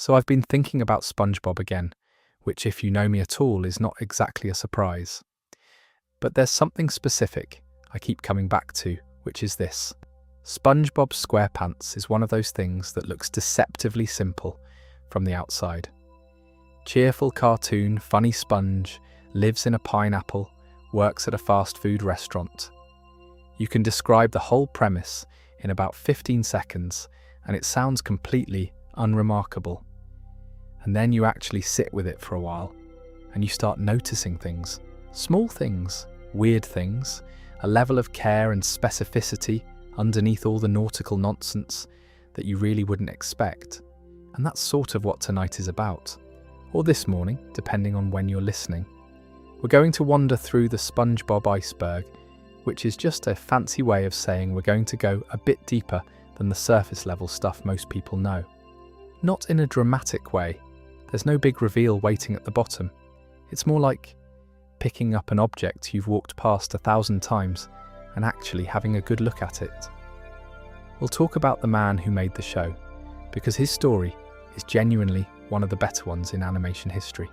So I've been thinking about SpongeBob again, which if you know me at all is not exactly a surprise. But there's something specific I keep coming back to, which is this. SpongeBob SquarePants is one of those things that looks deceptively simple from the outside. Cheerful cartoon, funny sponge, lives in a pineapple, works at a fast food restaurant. You can describe the whole premise in about 15 seconds and it sounds completely unremarkable. And then you actually sit with it for a while and you start noticing things, small things, weird things, a level of care and specificity underneath all the nautical nonsense that you really wouldn't expect. And that's sort of what tonight is about, or this morning, depending on when you're listening. We're going to wander through the Spongebob Iceberg, which is just a fancy way of saying we're going to go a bit deeper than the surface level stuff most people know. Not in a dramatic way. There's no big reveal waiting at the bottom. It's more like picking up an object you've walked past 1,000 times and actually having a good look at it. We'll talk about the man who made the show, because his story is genuinely one of the better ones in animation history.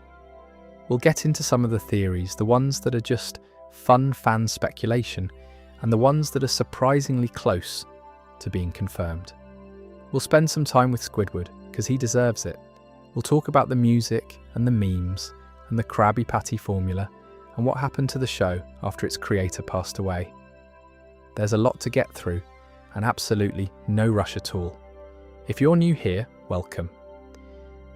We'll get into some of the theories, the ones that are just fun fan speculation, and the ones that are surprisingly close to being confirmed. We'll spend some time with Squidward, because he deserves it. We'll talk about the music and the memes and the Krabby Patty formula and what happened to the show after its creator passed away. There's a lot to get through and absolutely no rush at all. If you're new here, welcome.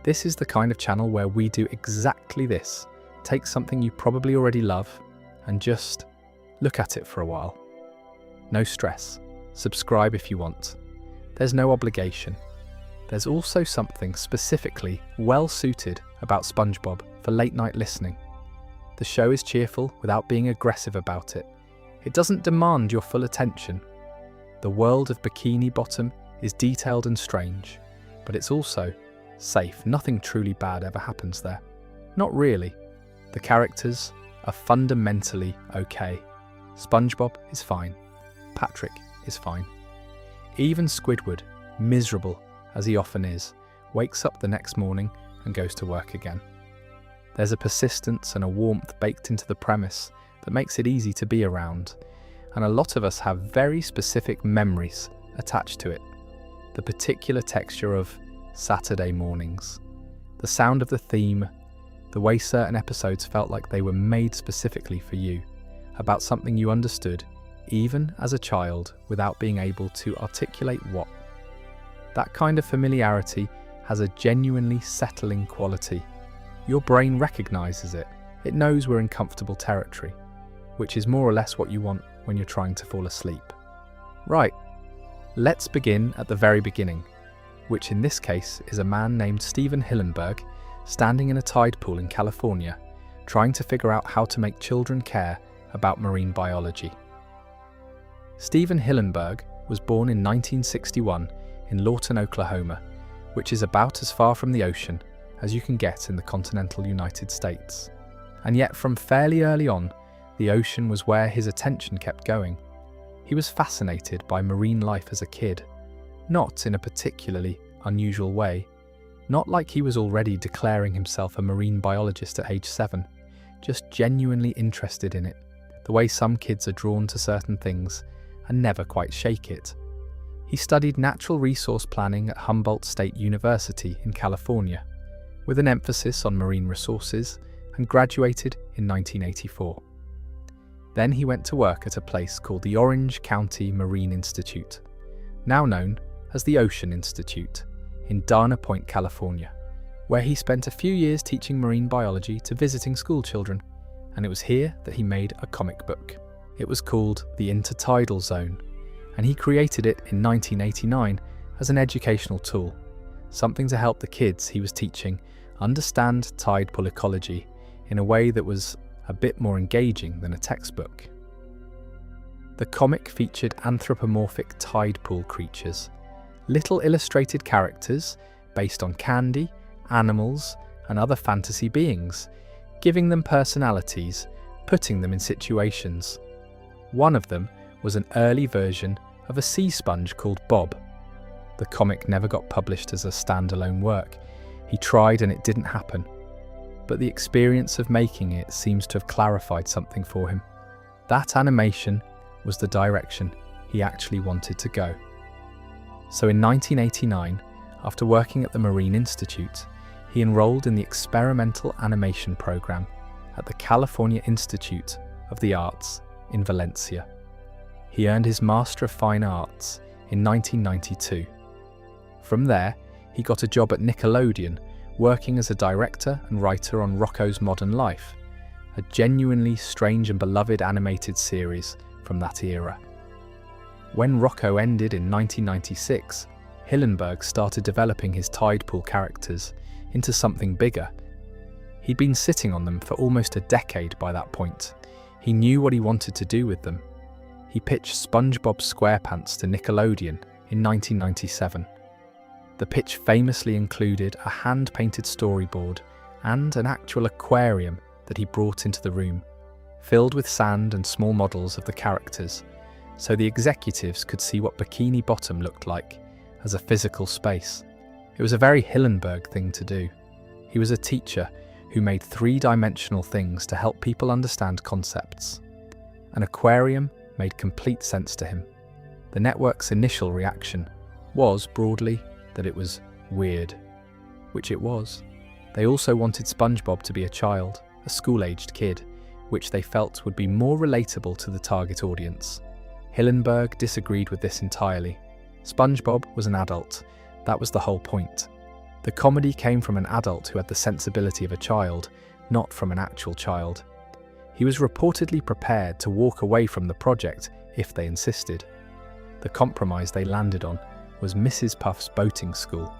This is the kind of channel where we do exactly this. Take something you probably already love and just look at it for a while. No stress. Subscribe if you want. There's no obligation. There's also something specifically well suited about SpongeBob for late night listening. The show is cheerful without being aggressive about it. It doesn't demand your full attention. The world of Bikini Bottom is detailed and strange, but it's also safe. Nothing truly bad ever happens there. Not really. The characters are fundamentally okay. SpongeBob is fine. Patrick is fine. Even Squidward, miserable as he often is, wakes up the next morning and goes to work again. There's a persistence and a warmth baked into the premise that makes it easy to be around, and a lot of us have very specific memories attached to it. The particular texture of Saturday mornings, the sound of the theme, the way certain episodes felt like they were made specifically for you, about something you understood, even as a child, without being able to articulate what. That kind of familiarity has a genuinely settling quality. Your brain recognizes it. It knows we're in comfortable territory, which is more or less what you want when you're trying to fall asleep. Right, let's begin at the very beginning, which in this case is a man named Stephen Hillenburg standing in a tide pool in California, trying to figure out how to make children care about marine biology. Stephen Hillenburg was born in 1961 in Lawton, Oklahoma, which is about as far from the ocean as you can get in the continental United States. And yet from fairly early on, the ocean was where his attention kept going. He was fascinated by marine life as a kid, not in a particularly unusual way, not like he was already declaring himself a marine biologist at age 7, just genuinely interested in it, the way some kids are drawn to certain things and never quite shake it. He studied natural resource planning at Humboldt State University in California, with an emphasis on marine resources, and graduated in 1984. Then he went to work at a place called the Orange County Marine Institute, now known as the Ocean Institute, in Dana Point, California, where he spent a few years teaching marine biology to visiting school children, and it was here that he made a comic book. It was called The Intertidal Zone, and he created it in 1989 as an educational tool, something to help the kids he was teaching understand tide pool ecology in a way that was a bit more engaging than a textbook. The comic featured anthropomorphic tide pool creatures, little illustrated characters based on candy, animals, and other fantasy beings, giving them personalities, putting them in situations. One of them was an early version of a sea sponge called Bob. The comic never got published as a standalone work, He tried and it didn't happen. But the experience of making it seems to have clarified something for him. That animation was the direction he actually wanted to go. So in 1989, after working at the Marine Institute, he enrolled in the experimental animation program at the California Institute of the Arts in Valencia. He earned his Master of Fine Arts in 1992. From there, he got a job at Nickelodeon, working as a director and writer on Rocko's Modern Life, a genuinely strange and beloved animated series from that era. When Rocko ended in 1996, Hillenburg started developing his tide pool characters into something bigger. He'd been sitting on them for almost a decade by that point. He knew what he wanted to do with them. He pitched SpongeBob SquarePants to Nickelodeon in 1997. The pitch famously included a hand-painted storyboard and an actual aquarium that he brought into the room, filled with sand and small models of the characters, so the executives could see what Bikini Bottom looked like as a physical space. It was a very Hillenburg thing to do. He was a teacher who made three-dimensional things to help people understand concepts. An aquarium made complete sense to him. The network's initial reaction was, broadly, that it was weird, which it was. They also wanted SpongeBob to be a child, a school-aged kid, which they felt would be more relatable to the target audience. Hillenburg disagreed with this entirely. SpongeBob was an adult. That was the whole point. The comedy came from an adult who had the sensibility of a child, not from an actual child. He was reportedly prepared to walk away from the project if they insisted. The compromise they landed on was Mrs. Puff's boating school,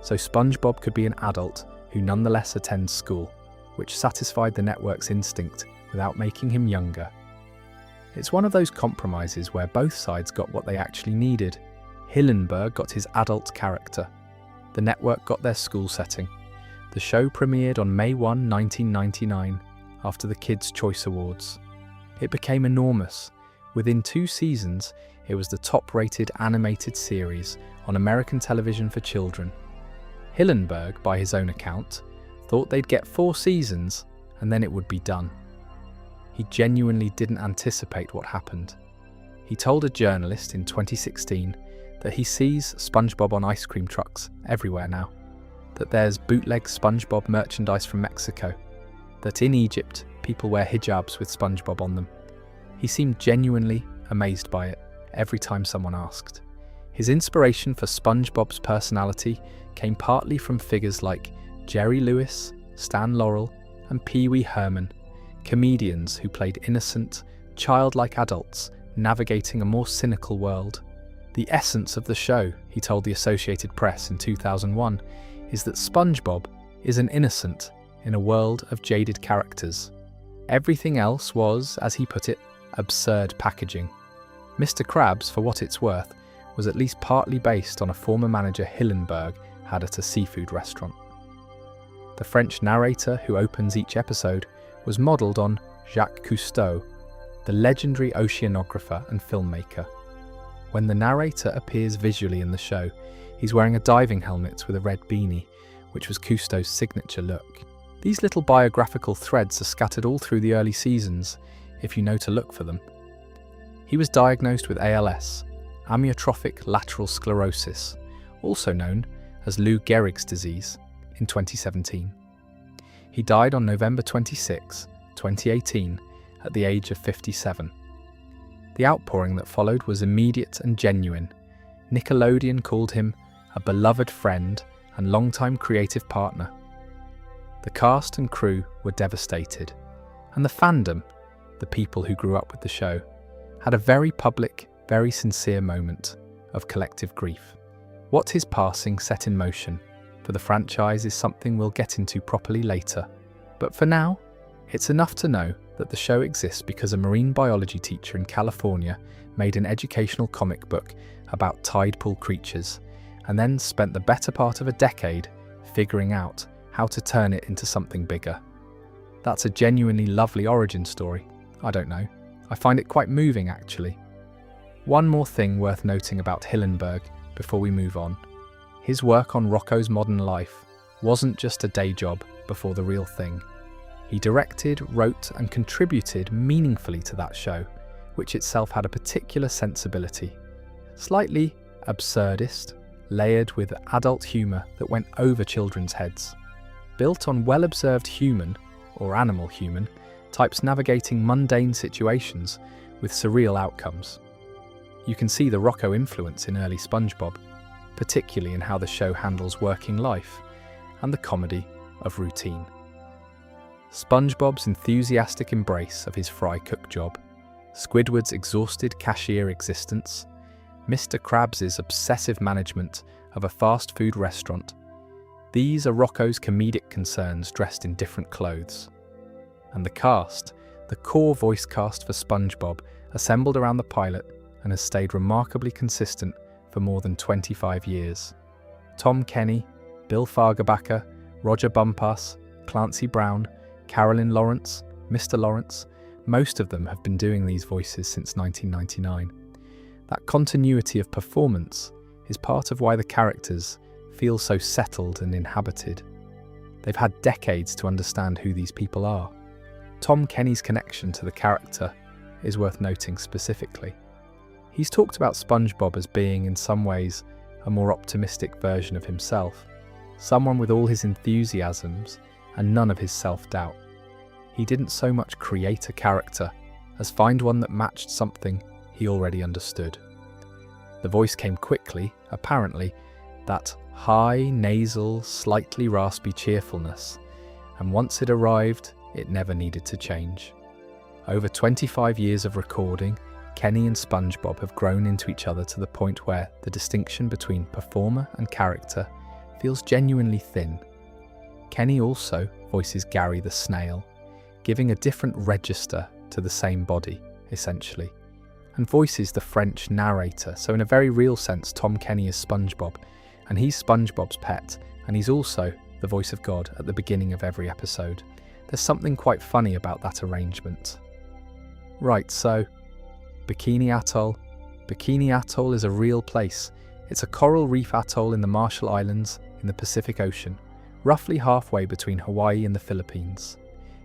so SpongeBob could be an adult who nonetheless attends school, which satisfied the network's instinct without making him younger. It's one of those compromises where both sides got what they actually needed. Hillenburg got his adult character. The network got their school setting. The show premiered on May 1, 1999, after the Kids' Choice Awards. It became enormous. Within 2 seasons, it was the top-rated animated series on American television for children. Hillenburg, by his own account, thought they'd get 4 seasons and then it would be done. He genuinely didn't anticipate what happened. He told a journalist in 2016 that he sees SpongeBob on ice cream trucks everywhere now, that there's bootleg SpongeBob merchandise from Mexico, that in Egypt people wear hijabs with SpongeBob on them. He seemed genuinely amazed by it every time someone asked. His inspiration for SpongeBob's personality came partly from figures like Jerry Lewis, Stan Laurel, and Pee Wee Herman, comedians who played innocent, childlike adults navigating a more cynical world. The essence of the show, he told the Associated Press in 2001, is that SpongeBob is an innocent in a world of jaded characters. Everything else was, as he put it, absurd packaging. Mr. Krabs, for what it's worth, was at least partly based on a former manager Hillenburg had at a seafood restaurant. The French narrator who opens each episode was modelled on Jacques Cousteau, the legendary oceanographer and filmmaker. When the narrator appears visually in the show, he's wearing a diving helmet with a red beanie, which was Cousteau's signature look. These little biographical threads are scattered all through the early seasons, if you know to look for them. He was diagnosed with ALS, amyotrophic lateral sclerosis, also known as Lou Gehrig's disease, in 2017. He died on November 26, 2018, at the age of 57. The outpouring that followed was immediate and genuine. Nickelodeon called him a beloved friend and longtime creative partner. The cast and crew were devastated, and the fandom, the people who grew up with the show, had a very public, very sincere moment of collective grief. What his passing set in motion for the franchise is something we'll get into properly later. But for now, it's enough to know that the show exists because a marine biology teacher in California made an educational comic book about tide pool creatures, and then spent the better part of a decade figuring out how to turn it into something bigger. That's a genuinely lovely origin story. I don't know. I find it quite moving, actually. One more thing worth noting about Hillenburg before we move on. His work on Rocko's Modern Life wasn't just a day job before the real thing. He directed, wrote, and contributed meaningfully to that show, which itself had a particular sensibility. Slightly absurdist, layered with adult humour that went over children's heads. Built on well-observed human, or animal human, types navigating mundane situations with surreal outcomes. You can see the Rocco influence in early SpongeBob, particularly in how the show handles working life and the comedy of routine. SpongeBob's enthusiastic embrace of his fry cook job, Squidward's exhausted cashier existence, Mr. Krabs' obsessive management of a fast food restaurant. These are Rocco's comedic concerns dressed in different clothes. And the cast, the core voice cast for SpongeBob, assembled around the pilot and has stayed remarkably consistent for more than 25 years. Tom Kenny, Bill Fagerbakker, Roger Bumpass, Clancy Brown, Carolyn Lawrence, Mr. Lawrence, most of them have been doing these voices since 1999. That continuity of performance is part of why the characters feel so settled and inhabited. They've had decades to understand who these people are. Tom Kenny's connection to the character is worth noting specifically. He's talked about SpongeBob as being, in some ways, a more optimistic version of himself, someone with all his enthusiasms and none of his self-doubt. He didn't so much create a character as find one that matched something he already understood. The voice came quickly, apparently, that high, nasal, slightly raspy cheerfulness, and once it arrived, it never needed to change. Over 25 years of recording, Kenny and SpongeBob have grown into each other to the point where the distinction between performer and character feels genuinely thin. Kenny also voices Gary the Snail, giving a different register to the same body, essentially, and voices the French narrator. So in a very real sense, Tom Kenny is SpongeBob, and he's SpongeBob's pet, and he's also the voice of God at the beginning of every episode. There's something quite funny about that arrangement. Right, so Bikini Atoll. Bikini Atoll is a real place. It's a coral reef atoll in the Marshall Islands in the Pacific Ocean, roughly halfway between Hawaii and the Philippines.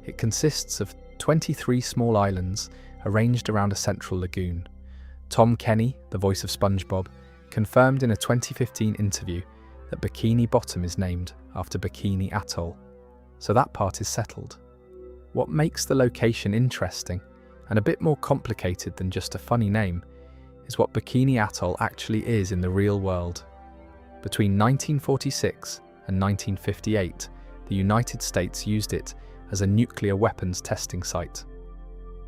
It consists of 23 small islands arranged around a central lagoon. Tom Kenny, the voice of SpongeBob, confirmed in a 2015 interview that Bikini Bottom is named after Bikini Atoll. So that part is settled. What makes the location interesting and a bit more complicated than just a funny name is what Bikini Atoll actually is in the real world. Between 1946 and 1958, the United States used it as a nuclear weapons testing site.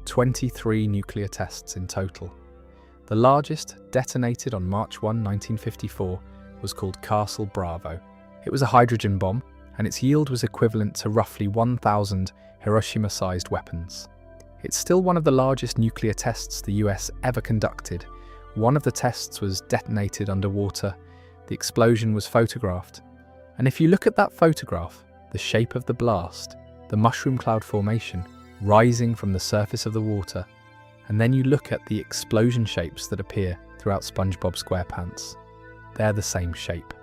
23 nuclear tests in total. The largest, detonated on March 1, 1954, was called Castle Bravo. It was a hydrogen bomb, and its yield was equivalent to roughly 1,000 Hiroshima-sized weapons. It's still one of the largest nuclear tests the US ever conducted. One of the tests was detonated underwater. The explosion was photographed. And if you look at that photograph, the shape of the blast, the mushroom cloud formation rising from the surface of the water, and then you look at the explosion shapes that appear throughout SpongeBob SquarePants, they're the same shape.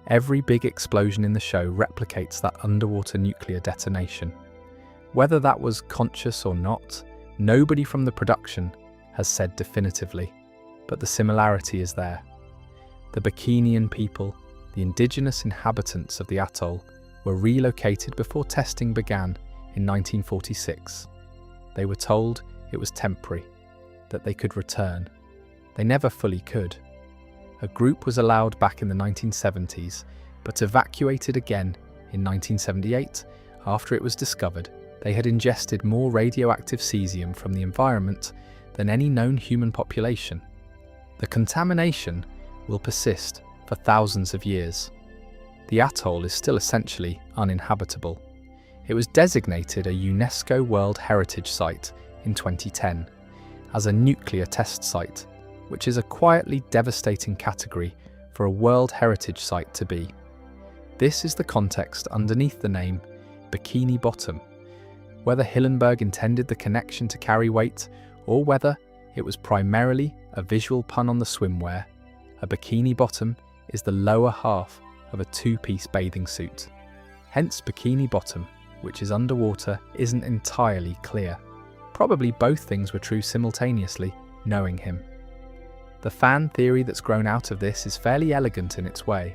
Every big explosion in the show replicates that underwater nuclear detonation. Whether that was conscious or not, nobody from the production has said definitively, but the similarity is there. The Bikinian people, the indigenous inhabitants of the atoll, were relocated before testing began in 1946. They were told it was temporary, that they could return. They never fully could. A group was allowed back in the 1970s, but evacuated again in 1978 after it was discovered they had ingested more radioactive cesium from the environment than any known human population. The contamination will persist for thousands of years. The atoll is still essentially uninhabitable. It was designated a UNESCO World Heritage Site in 2010 as a nuclear test site, which is a quietly devastating category for a World Heritage Site to be. This is the context underneath the name Bikini Bottom. Whether Hillenburg intended the connection to carry weight, or whether it was primarily a visual pun on the swimwear, a bikini bottom is the lower half of a two-piece bathing suit. Hence Bikini Bottom, which is underwater, isn't entirely clear. Probably both things were true simultaneously, knowing him. The fan theory that's grown out of this is fairly elegant in its way.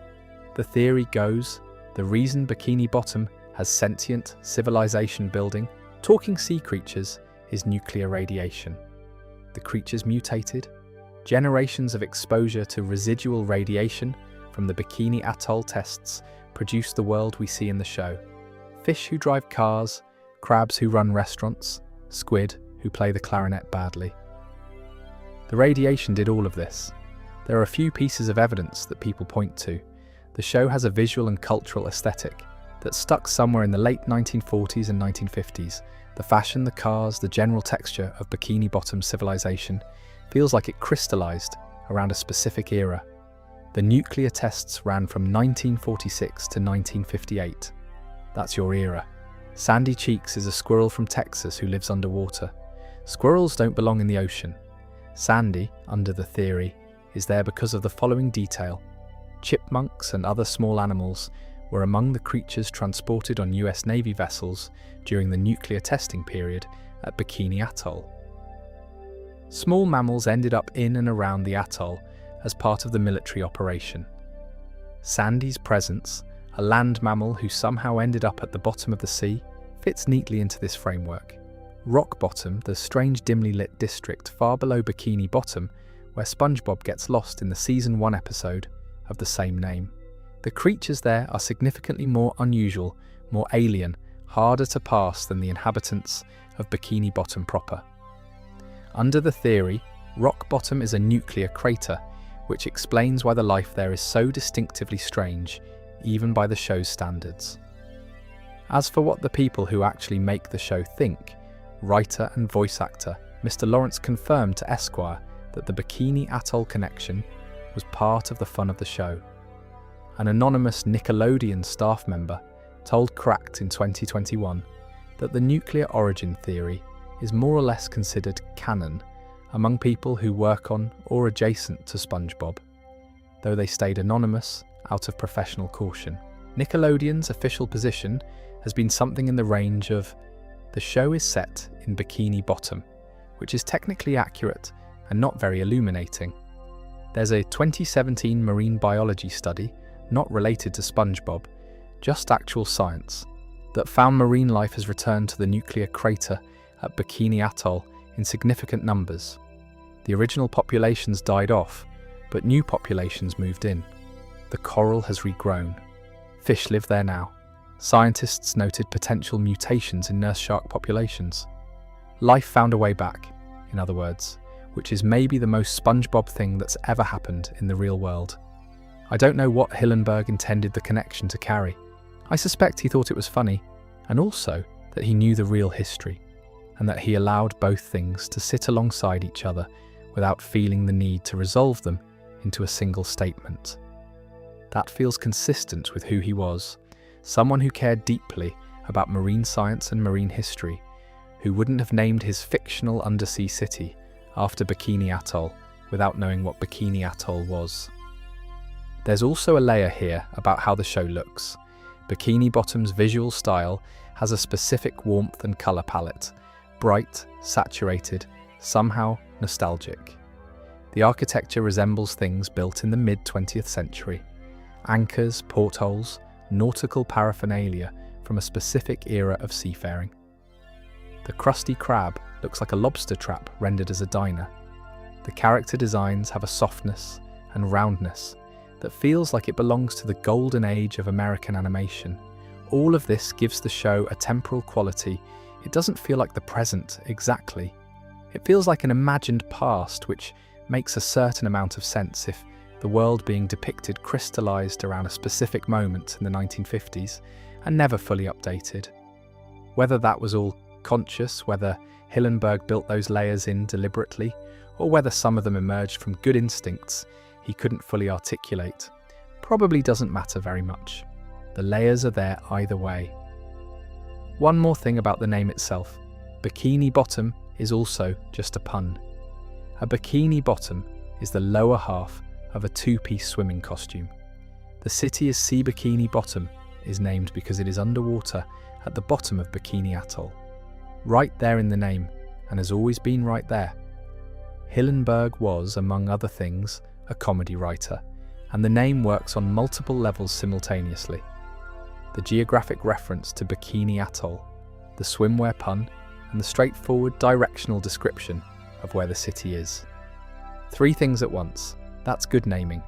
The theory goes, the reason Bikini Bottom has sentient, civilization-building, talking sea creatures is nuclear radiation. The creatures mutated. Generations of exposure to residual radiation from the Bikini Atoll tests produce the world we see in the show. Fish who drive cars, crabs who run restaurants, squid who play the clarinet badly. The radiation did all of this. There are a few pieces of evidence that people point to. The show has a visual and cultural aesthetic that stuck somewhere in the late 1940s and 1950s. The fashion, the cars, the general texture of Bikini Bottom civilization feels like it crystallized around a specific era. The nuclear tests ran from 1946 to 1958. That's your era. Sandy Cheeks is a squirrel from Texas who lives underwater. Squirrels don't belong in the ocean. Sandy, under the theory, is there because of the following detail. Chipmunks and other small animals were among the creatures transported on US Navy vessels during the nuclear testing period at Bikini Atoll. Small mammals ended up in and around the atoll as part of the military operation. Sandy's presence, a land mammal who somehow ended up at the bottom of the sea, fits neatly into this framework. Rock Bottom, the strange dimly lit district far below Bikini Bottom, where SpongeBob gets lost in the Season 1 episode of the same name. The creatures there are significantly more unusual, more alien, harder to pass than the inhabitants of Bikini Bottom proper. Under the theory, Rock Bottom is a nuclear crater, which explains why the life there is so distinctively strange, even by the show's standards. As for what the people who actually make the show think, writer and voice actor Mr. Lawrence confirmed to Esquire that the Bikini Atoll connection was part of the fun of the show. An anonymous Nickelodeon staff member told Cracked in 2021 that the nuclear origin theory is more or less considered canon among people who work on or adjacent to SpongeBob, though they stayed anonymous out of professional caution. Nickelodeon's official position has been something in the range of, the show is set in Bikini Bottom, which is technically accurate and not very illuminating. There's a 2017 marine biology study, not related to SpongeBob, just actual science, that found marine life has returned to the nuclear crater at Bikini Atoll in significant numbers. The original populations died off, but new populations moved in. The coral has regrown. Fish live there now. Scientists noted potential mutations in nurse shark populations. Life found a way back, in other words, which is maybe the most SpongeBob thing that's ever happened in the real world. I don't know what Hillenburg intended the connection to carry. I suspect he thought it was funny, and also that he knew the real history, and that he allowed both things to sit alongside each other without feeling the need to resolve them into a single statement. That feels consistent with who he was, someone who cared deeply about marine science and marine history, who wouldn't have named his fictional undersea city after Bikini Atoll without knowing what Bikini Atoll was. There's also a layer here about how the show looks. Bikini Bottom's visual style has a specific warmth and colour palette, bright, saturated, somehow nostalgic. The architecture resembles things built in the mid-20th century. Anchors, portholes, nautical paraphernalia from a specific era of seafaring. The Krusty Krab looks like a lobster trap rendered as a diner. The character designs have a softness and roundness that feels like it belongs to the golden age of American animation. All of this gives the show a temporal quality. It doesn't feel like the present exactly. It feels like an imagined past, which makes a certain amount of sense if the world being depicted crystallized around a specific moment in the 1950s and never fully updated. Whether that was all conscious, whether Hillenburg built those layers in deliberately, or whether some of them emerged from good instincts he couldn't fully articulate, probably doesn't matter very much. The layers are there either way. One more thing about the name itself. Bikini Bottom is also just a pun. A bikini bottom is the lower half of a two-piece swimming costume. The city is Sea Bikini Bottom, is named because it is underwater at the bottom of Bikini Atoll. Right there in the name, and has always been right there. Hillenburg was, among other things, a comedy writer, and the name works on multiple levels simultaneously. The geographic reference to Bikini Atoll, the swimwear pun, and the straightforward directional description of where the city is. Three things at once. That's good naming.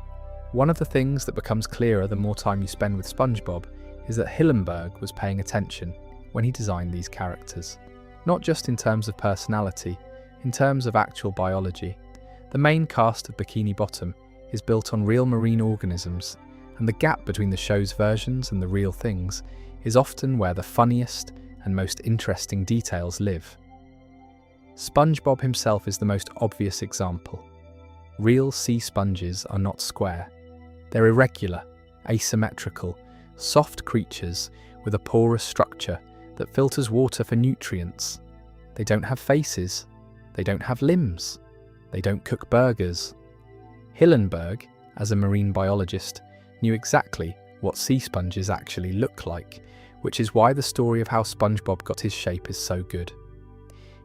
One of the things that becomes clearer the more time you spend with SpongeBob is that Hillenburg was paying attention when he designed these characters. Not just in terms of personality, in terms of actual biology. The main cast of Bikini Bottom is built on real marine organisms, and the gap between the show's versions and the real things is often where the funniest and most interesting details live. SpongeBob himself is the most obvious example. Real sea sponges are not square. They're irregular, asymmetrical, soft creatures with a porous structure that filters water for nutrients. They don't have faces. They don't have limbs. They don't cook burgers. Hillenburg, as a marine biologist, knew exactly what sea sponges actually look like, which is why the story of how SpongeBob got his shape is so good.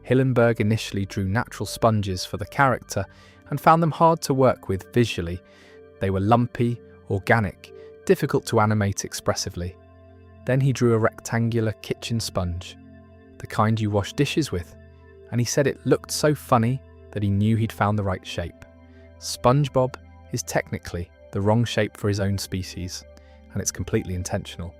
Hillenburg initially drew natural sponges for the character and found them hard to work with visually. They were lumpy, organic, difficult to animate expressively. Then he drew a rectangular kitchen sponge, the kind you wash dishes with, and he said it looked so funny that he knew he'd found the right shape. SpongeBob is technically the wrong shape for his own species, and it's completely intentional.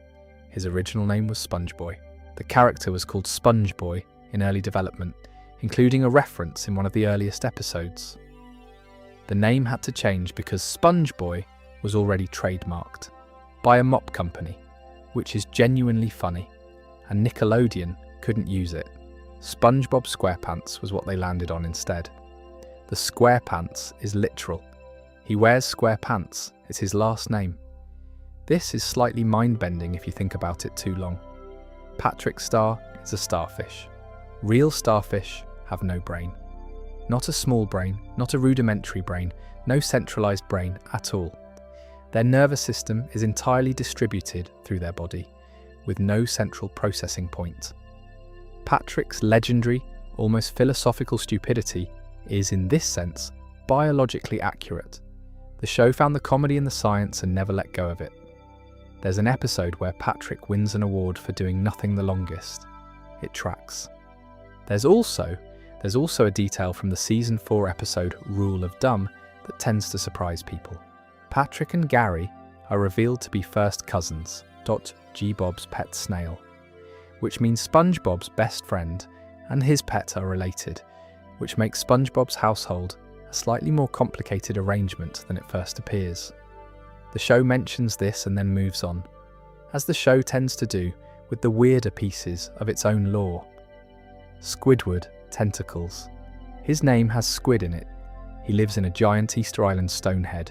His original name was SpongeBoy. The character was called SpongeBoy in early development, including a reference in one of the earliest episodes. The name had to change because SpongeBoy was already trademarked by a mop company, which is genuinely funny, and Nickelodeon couldn't use it. SpongeBob SquarePants was what they landed on instead. The SquarePants is literal. He wears square pants, it's his last name. This is slightly mind-bending if you think about it too long. Patrick Star is a starfish. Real starfish have no brain. Not a small brain, not a rudimentary brain, no centralized brain at all. Their nervous system is entirely distributed through their body, with no central processing point. Patrick's legendary, almost philosophical stupidity is, in this sense, biologically accurate. The show found the comedy in the science and never let go of it. There's an episode where Patrick wins an award for doing nothing the longest. It tracks. There's also a detail from the Season 4 episode Rule of Dumb that tends to surprise people. Patrick and Gary are revealed to be first cousins. G. Bob's pet snail, which means SpongeBob's best friend and his pet are related, which makes SpongeBob's household a slightly more complicated arrangement than it first appears. The show mentions this and then moves on, as the show tends to do with the weirder pieces of its own lore. Squidward, tentacles. His name has squid in it. He lives in a giant Easter Island stonehead.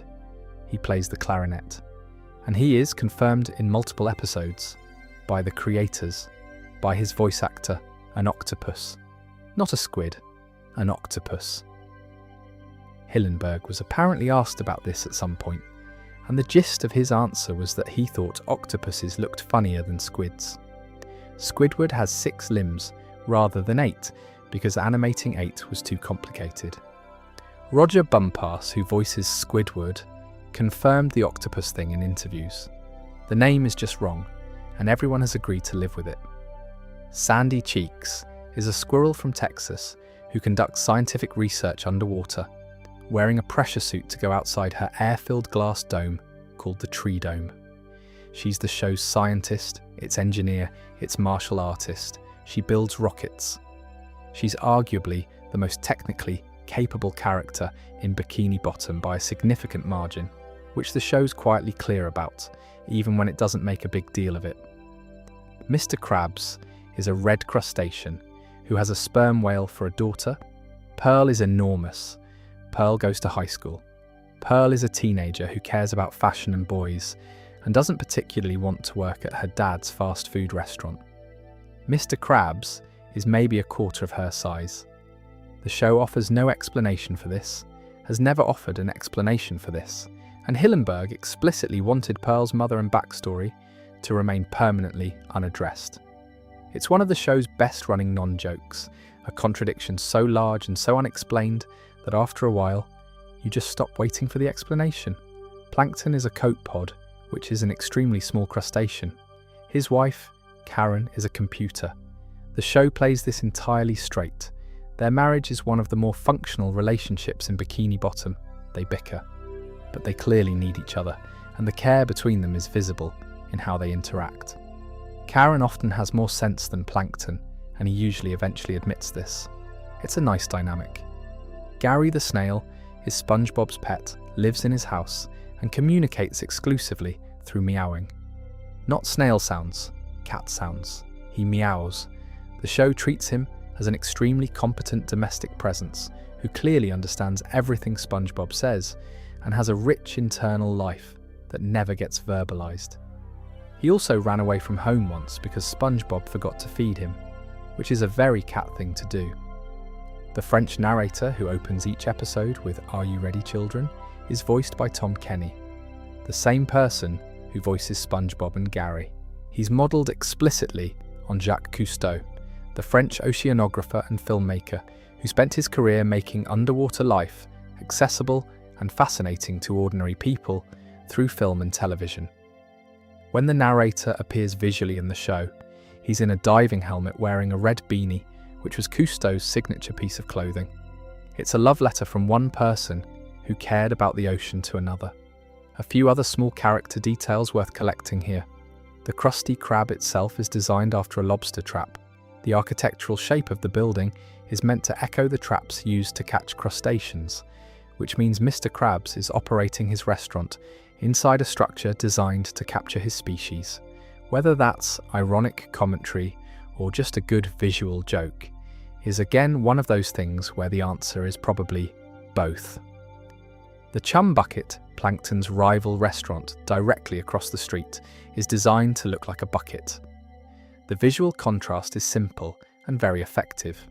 He plays the clarinet. And he is confirmed in multiple episodes by the creators, by his voice actor, an octopus. Not a squid, an octopus. Hillenburg was apparently asked about this at some point, and the gist of his answer was that he thought octopuses looked funnier than squids. Squidward has 6 limbs rather than 8, because animating 8 was too complicated. Roger Bumpass, who voices Squidward, confirmed the octopus thing in interviews. The name is just wrong, and everyone has agreed to live with it. Sandy Cheeks is a squirrel from Texas who conducts scientific research underwater, wearing a pressure suit to go outside her air-filled glass dome called the Tree Dome. She's the show's scientist, its engineer, its martial artist. She builds rockets. She's arguably the most technically capable character in Bikini Bottom by a significant margin, which the show's quietly clear about, even when it doesn't make a big deal of it. Mr. Krabs is a red crustacean who has a sperm whale for a daughter. Pearl is enormous. Pearl goes to high school. Pearl is a teenager who cares about fashion and boys, and doesn't particularly want to work at her dad's fast food restaurant. Mr. Krabs is maybe a quarter of her size. The show offers no explanation for this, has never offered an explanation for this, and Hillenburg explicitly wanted Pearl's mother and backstory to remain permanently unaddressed. It's one of the show's best-running non-jokes, a contradiction so large and so unexplained that after a while, you just stop waiting for the explanation. Plankton is a copepod, which is an extremely small crustacean. His wife, Karen, is a computer. The show plays this entirely straight. Their marriage is one of the more functional relationships in Bikini Bottom. They bicker, but they clearly need each other, and the care between them is visible in how they interact. Karen often has more sense than Plankton, and he usually eventually admits this. It's a nice dynamic. Gary the snail is SpongeBob's pet, lives in his house, and communicates exclusively through meowing. Not snail sounds, cat sounds. He meows. The show treats him as an extremely competent domestic presence who clearly understands everything SpongeBob says and has a rich internal life that never gets verbalized. He also ran away from home once because SpongeBob forgot to feed him, which is a very cat thing to do. The French narrator who opens each episode with "Are you ready, children?" is voiced by Tom Kenny, the same person who voices SpongeBob and Gary. He's modelled explicitly on Jacques Cousteau, the French oceanographer and filmmaker who spent his career making underwater life accessible and fascinating to ordinary people through film and television. When the narrator appears visually in the show, he's in a diving helmet wearing a red beanie, which was Cousteau's signature piece of clothing. It's a love letter from one person who cared about the ocean to another. A few other small character details worth collecting here. The Krusty Krab itself is designed after a lobster trap. The architectural shape of the building is meant to echo the traps used to catch crustaceans, which means Mr. Krabs is operating his restaurant inside a structure designed to capture his species. Whether that's ironic commentary or just a good visual joke is again one of those things where the answer is probably both. The Chum Bucket, Plankton's rival restaurant directly across the street, is designed to look like a bucket. The visual contrast is simple and very effective.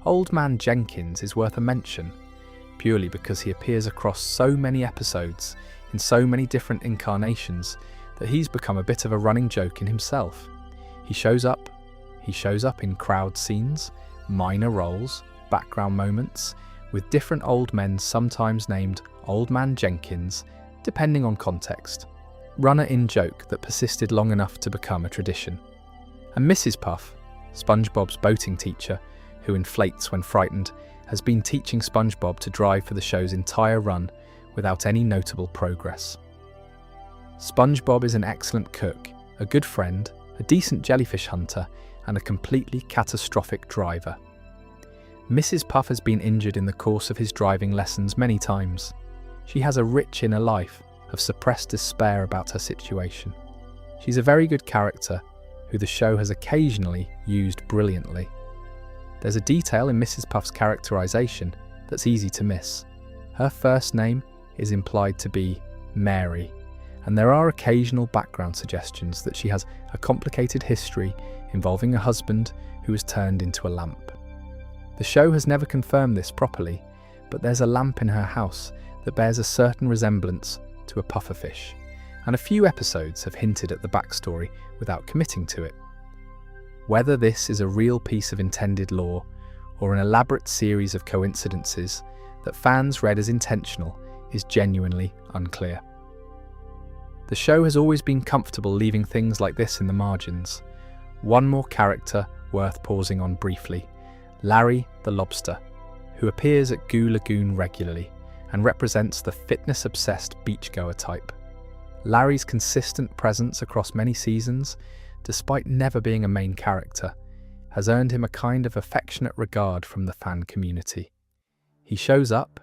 Old Man Jenkins is worth a mention, purely because he appears across so many episodes in so many different incarnations that he's become a bit of a running joke in himself. He shows up in crowd scenes, minor roles, background moments, with different old men sometimes named Old Man Jenkins, depending on context. Runner-in joke that persisted long enough to become a tradition. And Mrs. Puff, SpongeBob's boating teacher, who inflates when frightened, has been teaching SpongeBob to drive for the show's entire run without any notable progress. SpongeBob is an excellent cook, a good friend, a decent jellyfish hunter, and a completely catastrophic driver. Mrs. Puff has been injured in the course of his driving lessons many times. She has a rich inner life of suppressed despair about her situation. She's a very good character who the show has occasionally used brilliantly. There's a detail in Mrs. Puff's characterization that's easy to miss. Her first name is implied to be Mary, and there are occasional background suggestions that she has a complicated history involving a husband who was turned into a lamp. The show has never confirmed this properly, but there's a lamp in her house that bears a certain resemblance to a pufferfish, and a few episodes have hinted at the backstory without committing to it. Whether this is a real piece of intended lore or an elaborate series of coincidences that fans read as intentional is genuinely unclear. The show has always been comfortable leaving things like this in the margins. One more character worth pausing on briefly, Larry the lobster, who appears at Goo Lagoon regularly and represents the fitness-obsessed beachgoer type. Larry's consistent presence across many seasons, despite never being a main character, has earned him a kind of affectionate regard from the fan community. He shows up,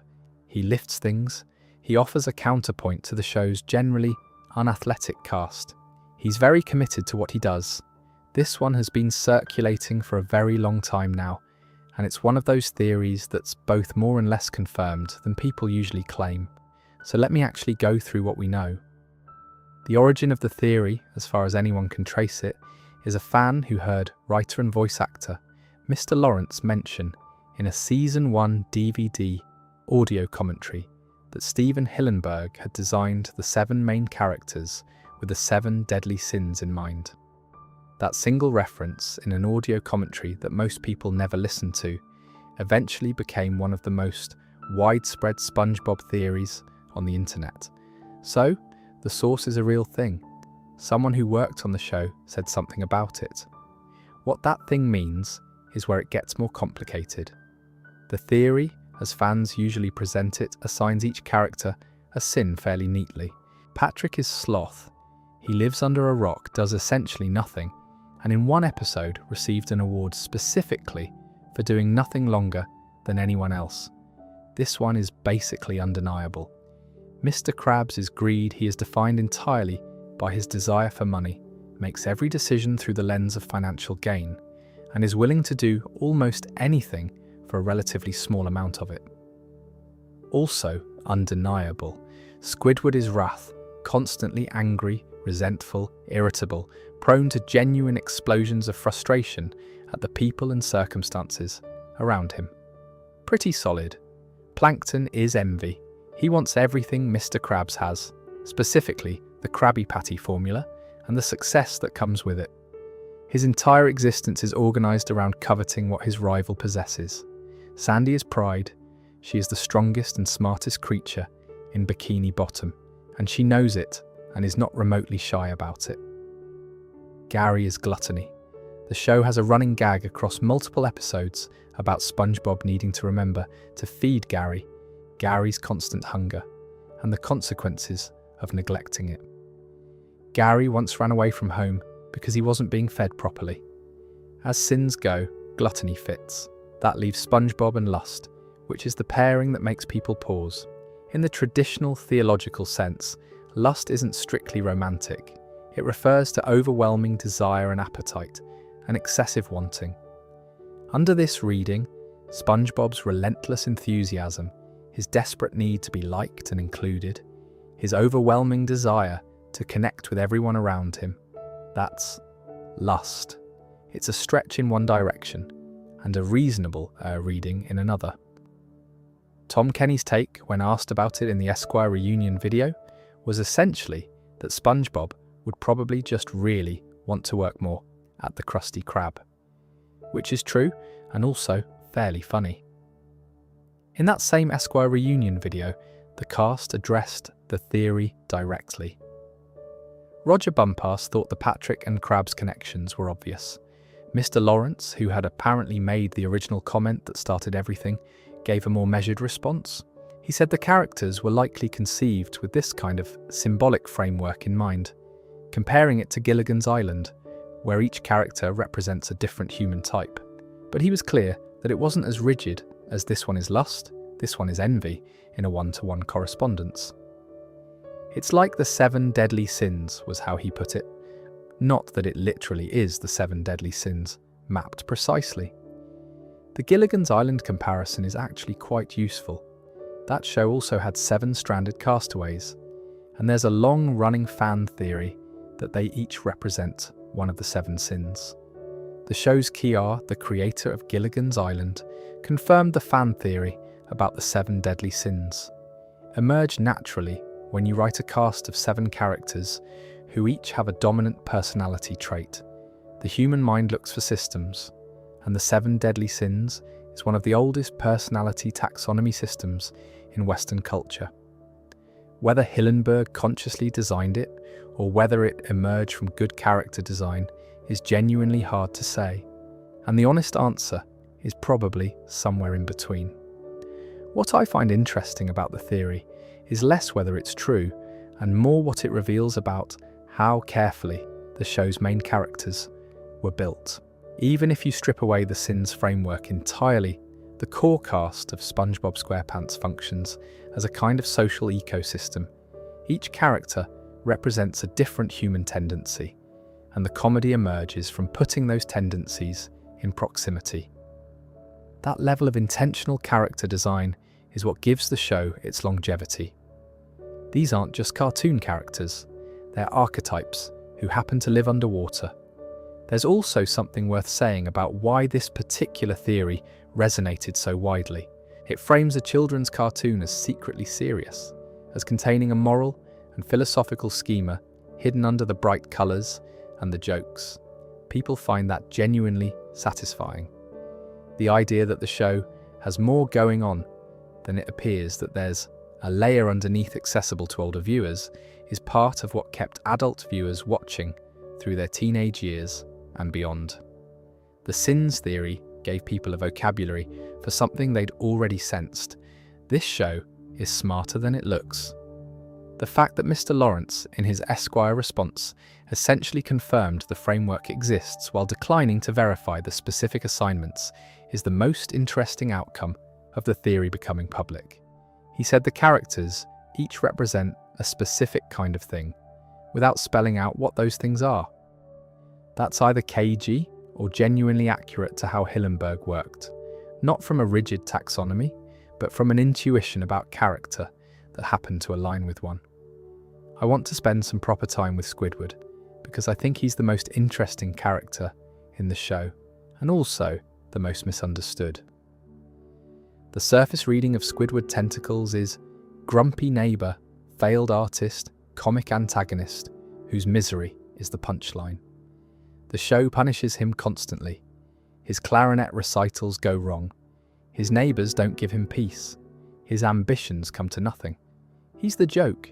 he lifts things, he offers a counterpoint to the show's generally unathletic cast. He's very committed to what he does. This one has been circulating for a very long time now, and it's one of those theories that's both more and less confirmed than people usually claim. So let me actually go through what we know. The origin of the theory, as far as anyone can trace it, is a fan who heard writer and voice actor Mr. Lawrence mention in a Season 1 DVD audio commentary that Steven Hillenburg had designed the 7 main characters with the 7 deadly sins in mind. That single reference in an audio commentary that most people never listened to eventually became one of the most widespread SpongeBob theories on the internet. So, the source is a real thing. Someone who worked on the show said something about it. What that thing means is where it gets more complicated. The theory, as fans usually present it, assigns each character a sin fairly neatly. Patrick is sloth. He lives under a rock, does essentially nothing, and in one episode received an award specifically for doing nothing longer than anyone else. This one is basically undeniable. Mr. Krabs is greed. He is defined entirely by his desire for money, makes every decision through the lens of financial gain, and is willing to do almost anything for a relatively small amount of it. Also undeniable, Squidward is wrath, constantly angry, resentful, irritable, prone to genuine explosions of frustration at the people and circumstances around him. Pretty solid. Plankton is envy. He wants everything Mr. Krabs has, specifically the Krabby Patty formula and the success that comes with it. His entire existence is organised around coveting what his rival possesses. Sandy is pride. She is the strongest and smartest creature in Bikini Bottom, and she knows it and is not remotely shy about it. Gary is gluttony. The show has a running gag across multiple episodes about SpongeBob needing to remember to feed Gary, Gary's constant hunger, and the consequences of neglecting it. Gary once ran away from home because he wasn't being fed properly. As sins go, gluttony fits. That leaves SpongeBob and lust, which is the pairing that makes people pause. In the traditional theological sense, lust isn't strictly romantic. It refers to overwhelming desire and appetite, and excessive wanting. Under this reading, SpongeBob's relentless enthusiasm, his desperate need to be liked and included, his overwhelming desire to connect with everyone around him, that's lust. It's a stretch in one direction, and a reasonable reading in another. Tom Kenny's take, when asked about it in the Esquire reunion video, was essentially that SpongeBob would probably just really want to work more at the Krusty Krab, which is true and also fairly funny. In that same Esquire reunion video, the cast addressed the theory directly. Roger Bumpass thought the Patrick and Krabs connections were obvious. Mr. Lawrence, who had apparently made the original comment that started everything, gave a more measured response. He said the characters were likely conceived with this kind of symbolic framework in mind, comparing it to Gilligan's Island, where each character represents a different human type. But he was clear that it wasn't as rigid as this one is lust, this one is envy, in a one-to-one correspondence. It's like the 7 deadly sins, was how he put it. Not that it literally is the 7 deadly sins, mapped precisely. The Gilligan's Island comparison is actually quite useful. That show also had 7 stranded castaways, and there's a long-running fan theory that they each represent one of the 7 sins. The show's Kiar, the creator of Gilligan's Island, confirmed the fan theory about the 7 deadly sins. Emerge naturally when you write a cast of 7 characters who each have a dominant personality trait. The human mind looks for systems, and the 7 deadly sins is one of the oldest personality taxonomy systems in Western culture. Whether Hillenburg consciously designed it, or whether it emerged from good character design, is genuinely hard to say, and the honest answer is probably somewhere in between. What I find interesting about the theory is less whether it's true, and more what it reveals about how carefully the show's main characters were built. Even if you strip away the sins framework entirely, the core cast of SpongeBob SquarePants functions as a kind of social ecosystem. Each character represents a different human tendency, and the comedy emerges from putting those tendencies in proximity. That level of intentional character design is what gives the show its longevity. These aren't just cartoon characters, they're archetypes who happen to live underwater. There's also something worth saying about why this particular theory resonated so widely. It frames a children's cartoon as secretly serious, as containing a moral and philosophical schema hidden under the bright colours and the jokes. People find that genuinely satisfying. The idea that the show has more going on than it appears, that there's a layer underneath accessible to older viewers, is part of what kept adult viewers watching through their teenage years and beyond. The sins theory gave people a vocabulary for something they'd already sensed. This show is smarter than it looks. The fact that Mr. Lawrence, in his Esquire response, essentially confirmed the framework exists while declining to verify the specific assignments is the most interesting outcome of the theory becoming public. He said the characters each represent a specific kind of thing, without spelling out what those things are. That's either cagey or genuinely accurate to how Hillenburg worked, not from a rigid taxonomy, but from an intuition about character that happened to align with one. I want to spend some proper time with Squidward, because I think he's the most interesting character in the show, and also the most misunderstood. The surface reading of Squidward tentacles is grumpy neighbour, failed artist, comic antagonist, whose misery is the punchline. The show punishes him constantly. His clarinet recitals go wrong. His neighbours don't give him peace. His ambitions come to nothing. He's the joke.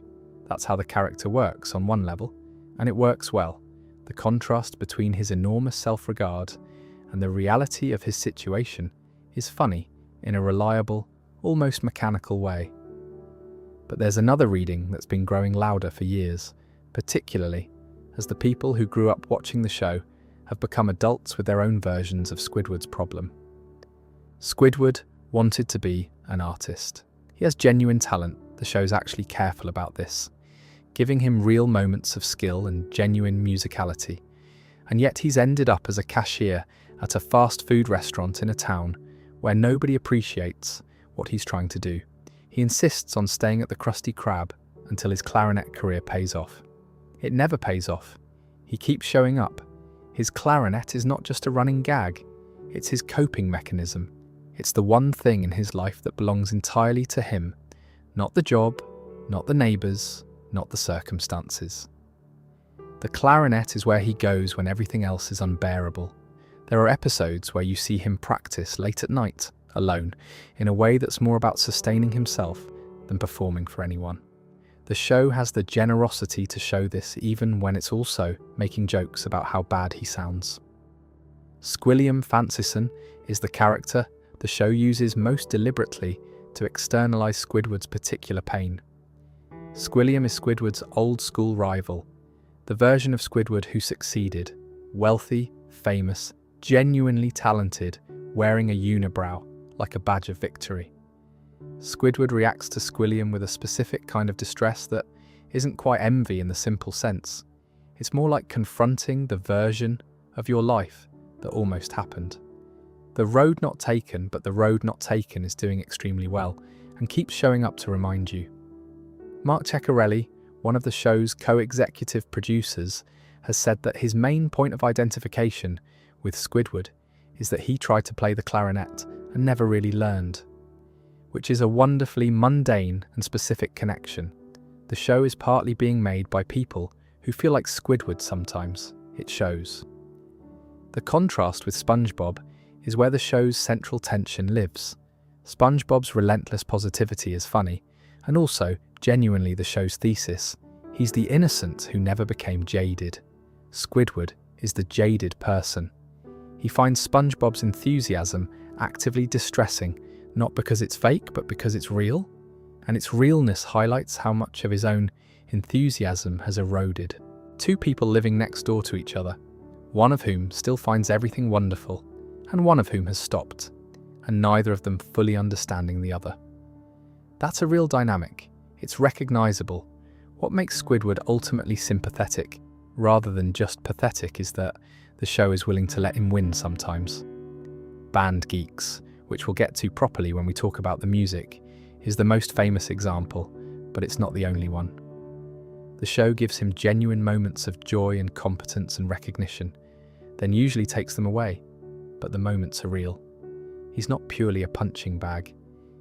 That's how the character works on one level, and it works well. The contrast between his enormous self-regard and the reality of his situation is funny in a reliable, almost mechanical way. But there's another reading that's been growing louder for years, particularly as the people who grew up watching the show have become adults with their own versions of Squidward's problem. Squidward wanted to be an artist. He has genuine talent. The show's actually careful about this, giving him real moments of skill and genuine musicality. And yet he's ended up as a cashier at a fast food restaurant in a town where nobody appreciates what he's trying to do. He insists on staying at the Krusty Krab until his clarinet career pays off. It never pays off. He keeps showing up. His clarinet is not just a running gag. It's his coping mechanism. It's the one thing in his life that belongs entirely to him. Not the job, not the neighbours, not the circumstances. The clarinet is where he goes when everything else is unbearable. There are episodes where you see him practice late at night, alone, in a way that's more about sustaining himself than performing for anyone. The show has the generosity to show this even when it's also making jokes about how bad he sounds. Squilliam Fancison is the character the show uses most deliberately to externalize Squidward's particular pain. Squilliam is Squidward's old-school rival, the version of Squidward who succeeded, wealthy, famous, genuinely talented, wearing a unibrow like a badge of victory. Squidward reacts to Squilliam with a specific kind of distress that isn't quite envy in the simple sense. It's more like confronting the version of your life that almost happened. The road not taken, but the road not taken is doing extremely well and keeps showing up to remind you. Mark Ceccarelli, one of the show's co-executive producers, has said that his main point of identification with Squidward is that he tried to play the clarinet and never really learned, which is a wonderfully mundane and specific connection. The show is partly being made by people who feel like Squidward sometimes. It shows. The contrast with SpongeBob is where the show's central tension lives. SpongeBob's relentless positivity is funny, and also, genuinely the show's thesis. He's the innocent who never became jaded. Squidward is the jaded person. He finds SpongeBob's enthusiasm actively distressing, not because it's fake, but because it's real. And its realness highlights how much of his own enthusiasm has eroded. Two people living next door to each other, one of whom still finds everything wonderful, and one of whom has stopped, and neither of them fully understanding the other. That's a real dynamic. It's recognisable. What makes Squidward ultimately sympathetic, rather than just pathetic, is that the show is willing to let him win sometimes. Band Geeks, which we'll get to properly when we talk about the music, is the most famous example, but it's not the only one. The show gives him genuine moments of joy and competence and recognition, then usually takes them away, but the moments are real. He's not purely a punching bag.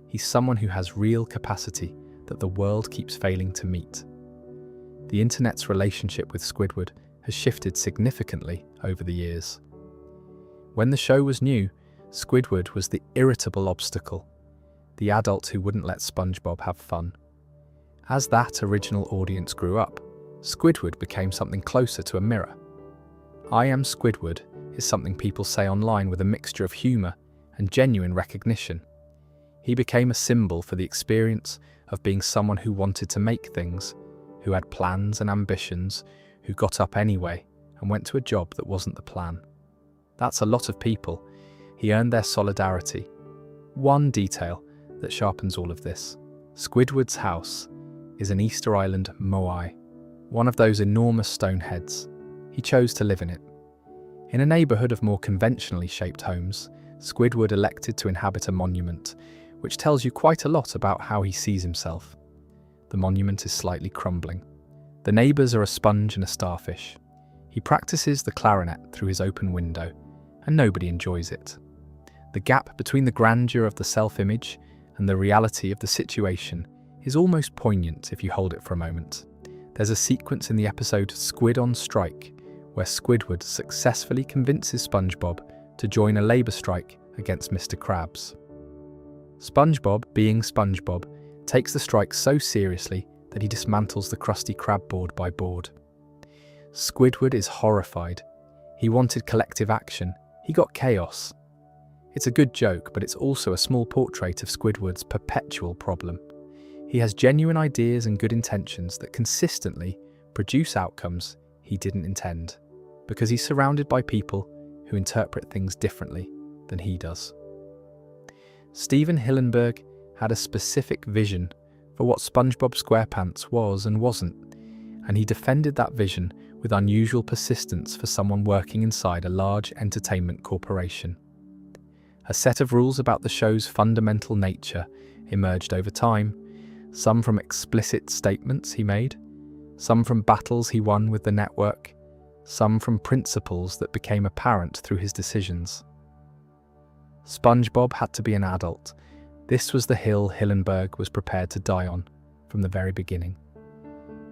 He's someone who has real capacity that the world keeps failing to meet. The internet's relationship with Squidward has shifted significantly over the years. When the show was new, Squidward was the irritable obstacle, the adult who wouldn't let SpongeBob have fun. As that original audience grew up, Squidward became something closer to a mirror. "I am Squidward" is something people say online with a mixture of humour and genuine recognition. He became a symbol for the experience of being someone who wanted to make things, who had plans and ambitions, who got up anyway and went to a job that wasn't the plan. That's a lot of people. He earned their solidarity. One detail that sharpens all of this: Squidward's house is an Easter Island moai, one of those enormous stone heads. He chose to live in it. In a neighbourhood of more conventionally shaped homes, Squidward elected to inhabit a monument, which tells you quite a lot about how he sees himself. The monument is slightly crumbling. The neighbours are a sponge and a starfish. He practices the clarinet through his open window, and nobody enjoys it. The gap between the grandeur of the self-image and the reality of the situation is almost poignant if you hold it for a moment. There's a sequence in the episode Squid on Strike where Squidward successfully convinces SpongeBob to join a labour strike against Mr. Krabs. SpongeBob, being SpongeBob, takes the strike so seriously that he dismantles the Krusty Krab board by board. Squidward is horrified. He wanted collective action. He got chaos. It's a good joke, but it's also a small portrait of Squidward's perpetual problem. He has genuine ideas and good intentions that consistently produce outcomes he didn't intend, because he's surrounded by people who interpret things differently than he does. Stephen Hillenburg had a specific vision for what SpongeBob SquarePants was and wasn't, and he defended that vision with unusual persistence for someone working inside a large entertainment corporation. A set of rules about the show's fundamental nature emerged over time, some from explicit statements he made, some from battles he won with the network, some from principles that became apparent through his decisions. SpongeBob had to be an adult. This was the hill Hillenburg was prepared to die on from the very beginning.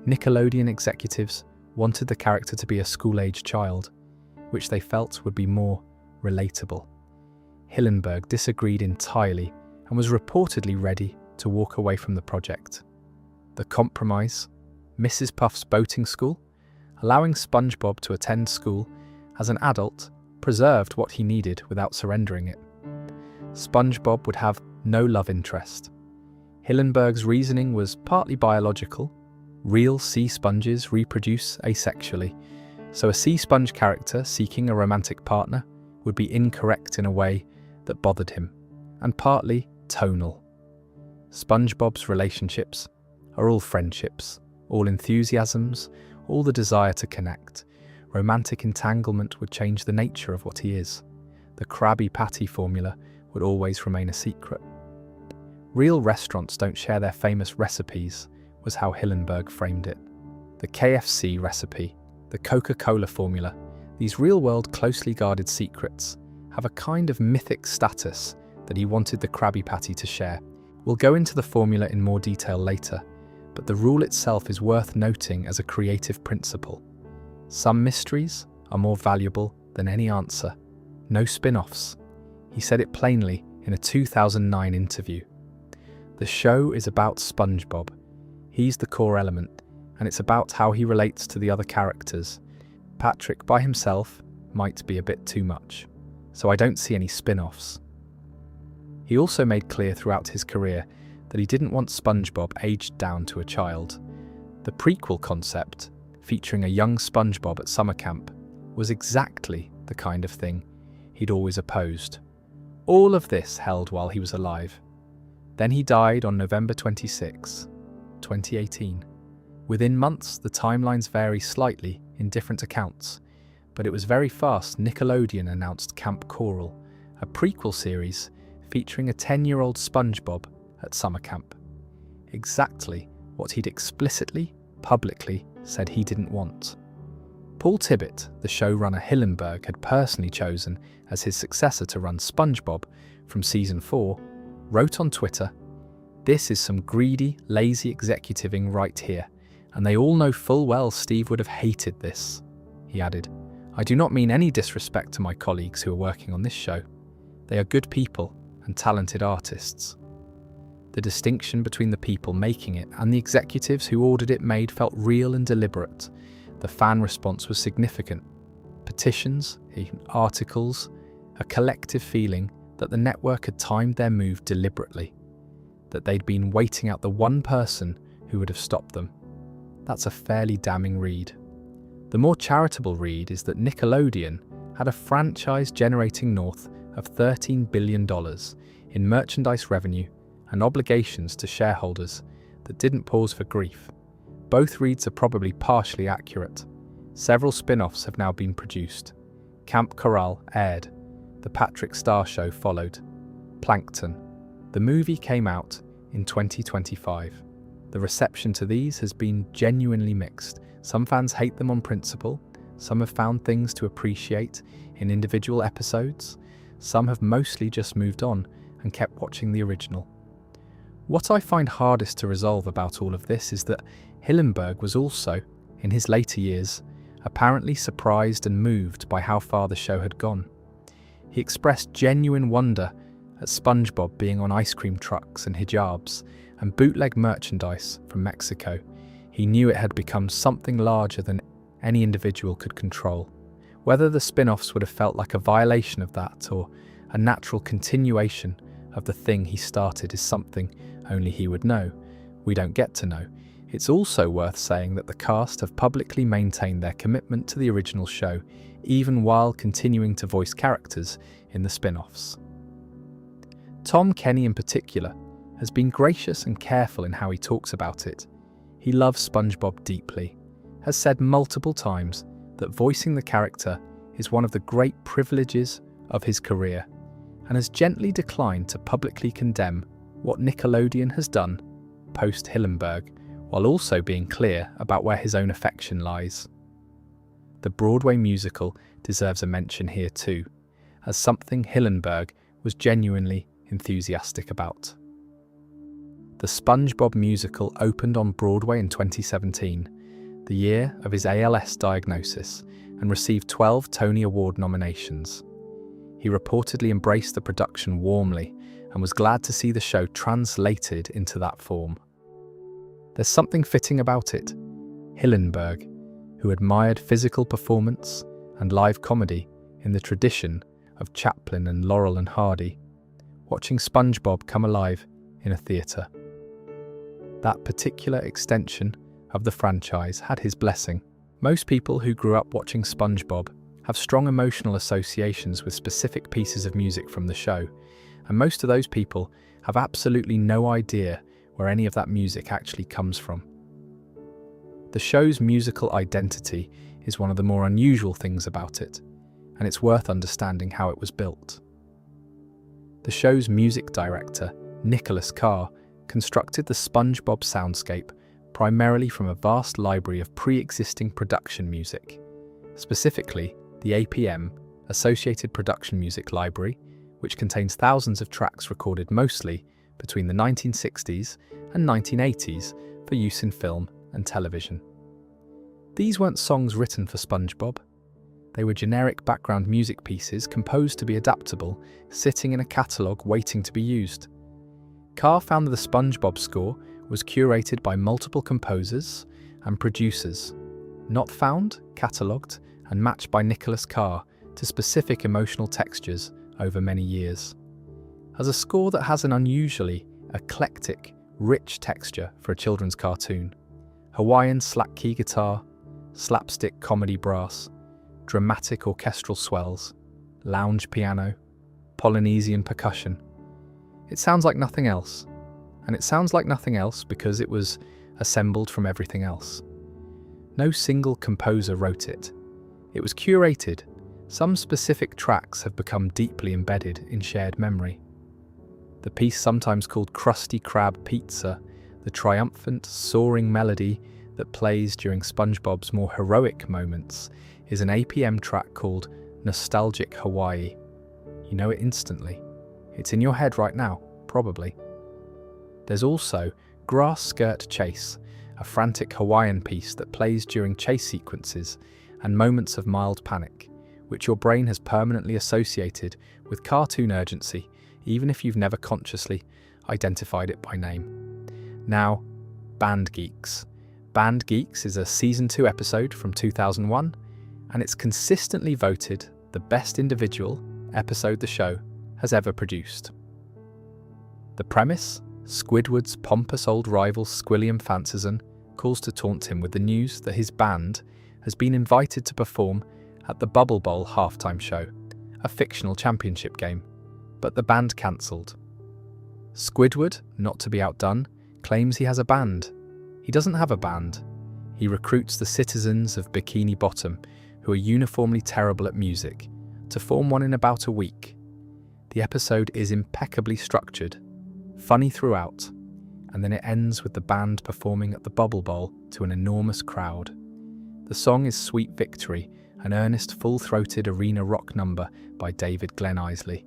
Nickelodeon executives wanted the character to be a school-aged child, which they felt would be more relatable. Hillenburg disagreed entirely and was reportedly ready to walk away from the project. The compromise: Mrs. Puff's boating school, allowing SpongeBob to attend school as an adult, preserved what he needed without surrendering it. SpongeBob would have no love interest. Hillenburg's reasoning was partly biological. Real sea sponges reproduce asexually, so a sea sponge character seeking a romantic partner would be incorrect in a way that bothered him, and partly tonal. SpongeBob's relationships are all friendships, all enthusiasms, all the desire to connect. Romantic entanglement would change the nature of what he is. The Krabby Patty formula would always remain a secret. Real restaurants don't share their famous recipes, was how Hillenburg framed it. The KFC recipe, the Coca-Cola formula, these real-world closely guarded secrets have a kind of mythic status that he wanted the Krabby Patty to share. We'll go into the formula in more detail later, but the rule itself is worth noting as a creative principle. Some mysteries are more valuable than any answer. No spin-offs. He said it plainly in a 2009 interview. The show is about SpongeBob. He's the core element, and it's about how he relates to the other characters. Patrick by himself might be a bit too much, so I don't see any spin-offs. He also made clear throughout his career that he didn't want SpongeBob aged down to a child. The prequel concept, featuring a young SpongeBob at summer camp, was exactly the kind of thing he'd always opposed. All of this held while he was alive. Then he died on November 26, 2018. Within months, the timelines vary slightly in different accounts, but it was very fast Nickelodeon announced Camp Coral, a prequel series featuring a 10-year-old SpongeBob at summer camp. Exactly what he'd explicitly, publicly said he didn't want. Paul Tibbitt, the showrunner Hillenburg had personally chosen as his successor to run SpongeBob from season 4, wrote on Twitter, "This is some greedy, lazy executiving right here. And they all know full well Steve would have hated this. He added, "I do not mean any disrespect to my colleagues who are working on this show. They are good people and talented artists. The distinction between the people making it and the executives who ordered it made felt real and deliberate. The fan response was significant. Petitions, even articles, a collective feeling that the network had timed their move deliberately, that they'd been waiting out the one person who would have stopped them. That's a fairly damning read. The more charitable read is that Nickelodeon had a franchise generating north of $13 billion in merchandise revenue and obligations to shareholders that didn't pause for grief. Both reads are probably partially accurate. Several spin-offs have now been produced. Camp Corral aired. The Patrick Star Show followed. Plankton. The movie came out in 2025. The reception to these has been genuinely mixed. Some fans hate them on principle. Some have found things to appreciate in individual episodes. Some have mostly just moved on and kept watching the original. What I find hardest to resolve about all of this is that Hillenburg was also, in his later years, apparently surprised and moved by how far the show had gone. He expressed genuine wonder at SpongeBob being on ice cream trucks and hijabs and bootleg merchandise from Mexico. He knew it had become something larger than any individual could control. Whether the spin-offs would have felt like a violation of that or a natural continuation of the thing he started is something only he would know. We don't get to know. It's also worth saying that the cast have publicly maintained their commitment to the original show, even while continuing to voice characters in the spin-offs. Tom Kenny in particular has been gracious and careful in how he talks about it. He loves SpongeBob deeply, has said multiple times that voicing the character is one of the great privileges of his career, and has gently declined to publicly condemn what Nickelodeon has done post-Hillenburg, while also being clear about where his own affection lies. The Broadway musical deserves a mention here too, as something Hillenburg was genuinely enthusiastic about. The SpongeBob musical opened on Broadway in 2017, the year of his ALS diagnosis, and received 12 Tony Award nominations. He reportedly embraced the production warmly and was glad to see the show translated into that form. There's something fitting about it. Hillenburg, who admired physical performance and live comedy in the tradition of Chaplin and Laurel and Hardy, watching SpongeBob come alive in a theatre. That particular extension of the franchise had his blessing. Most people who grew up watching SpongeBob have strong emotional associations with specific pieces of music from the show, and most of those people have absolutely no idea where any of that music actually comes from. The show's musical identity is one of the more unusual things about it, and it's worth understanding how it was built. The show's music director, Nicholas Carr, constructed the SpongeBob soundscape primarily from a vast library of pre-existing production music, specifically the APM, Associated Production Music Library, which contains thousands of tracks recorded mostly between the 1960s and 1980s for use in film and television. These weren't songs written for SpongeBob. They were generic background music pieces composed to be adaptable, sitting in a catalogue waiting to be used. Carr found that the SpongeBob score was curated by multiple composers and producers, not found, catalogued, and matched by Nicholas Carr to specific emotional textures over many years. As a score that has an unusually eclectic, rich texture for a children's cartoon, Hawaiian slack key guitar, slapstick comedy brass, dramatic orchestral swells, lounge piano, Polynesian percussion. It sounds like nothing else, and it sounds like nothing else because it was assembled from everything else. No single composer wrote it. It was curated. Some specific tracks have become deeply embedded in shared memory. The piece sometimes called Krusty Krab Pizza, the triumphant, soaring melody that plays during SpongeBob's more heroic moments, is an APM track called Nostalgic Hawaii. You know it instantly. It's in your head right now, probably. There's also Grass Skirt Chase, a frantic Hawaiian piece that plays during chase sequences and moments of mild panic, which your brain has permanently associated with cartoon urgency, even if you've never consciously identified it by name. Now, Band Geeks. Band Geeks is a Season 2 episode from 2001, and it's consistently voted the best individual episode the show has ever produced. The premise? Squidward's pompous old rival Squilliam Fancyson calls to taunt him with the news that his band has been invited to perform at the Bubble Bowl halftime show, a fictional championship game, but the band cancelled. Squidward, not to be outdone, claims he has a band. He doesn't have a band. He recruits the citizens of Bikini Bottom, who are uniformly terrible at music, to form one in about a week. The episode is impeccably structured, funny throughout, and then it ends with the band performing at the Bubble Bowl to an enormous crowd. The song is Sweet Victory, an earnest, full-throated arena rock number by David Glenn Isley.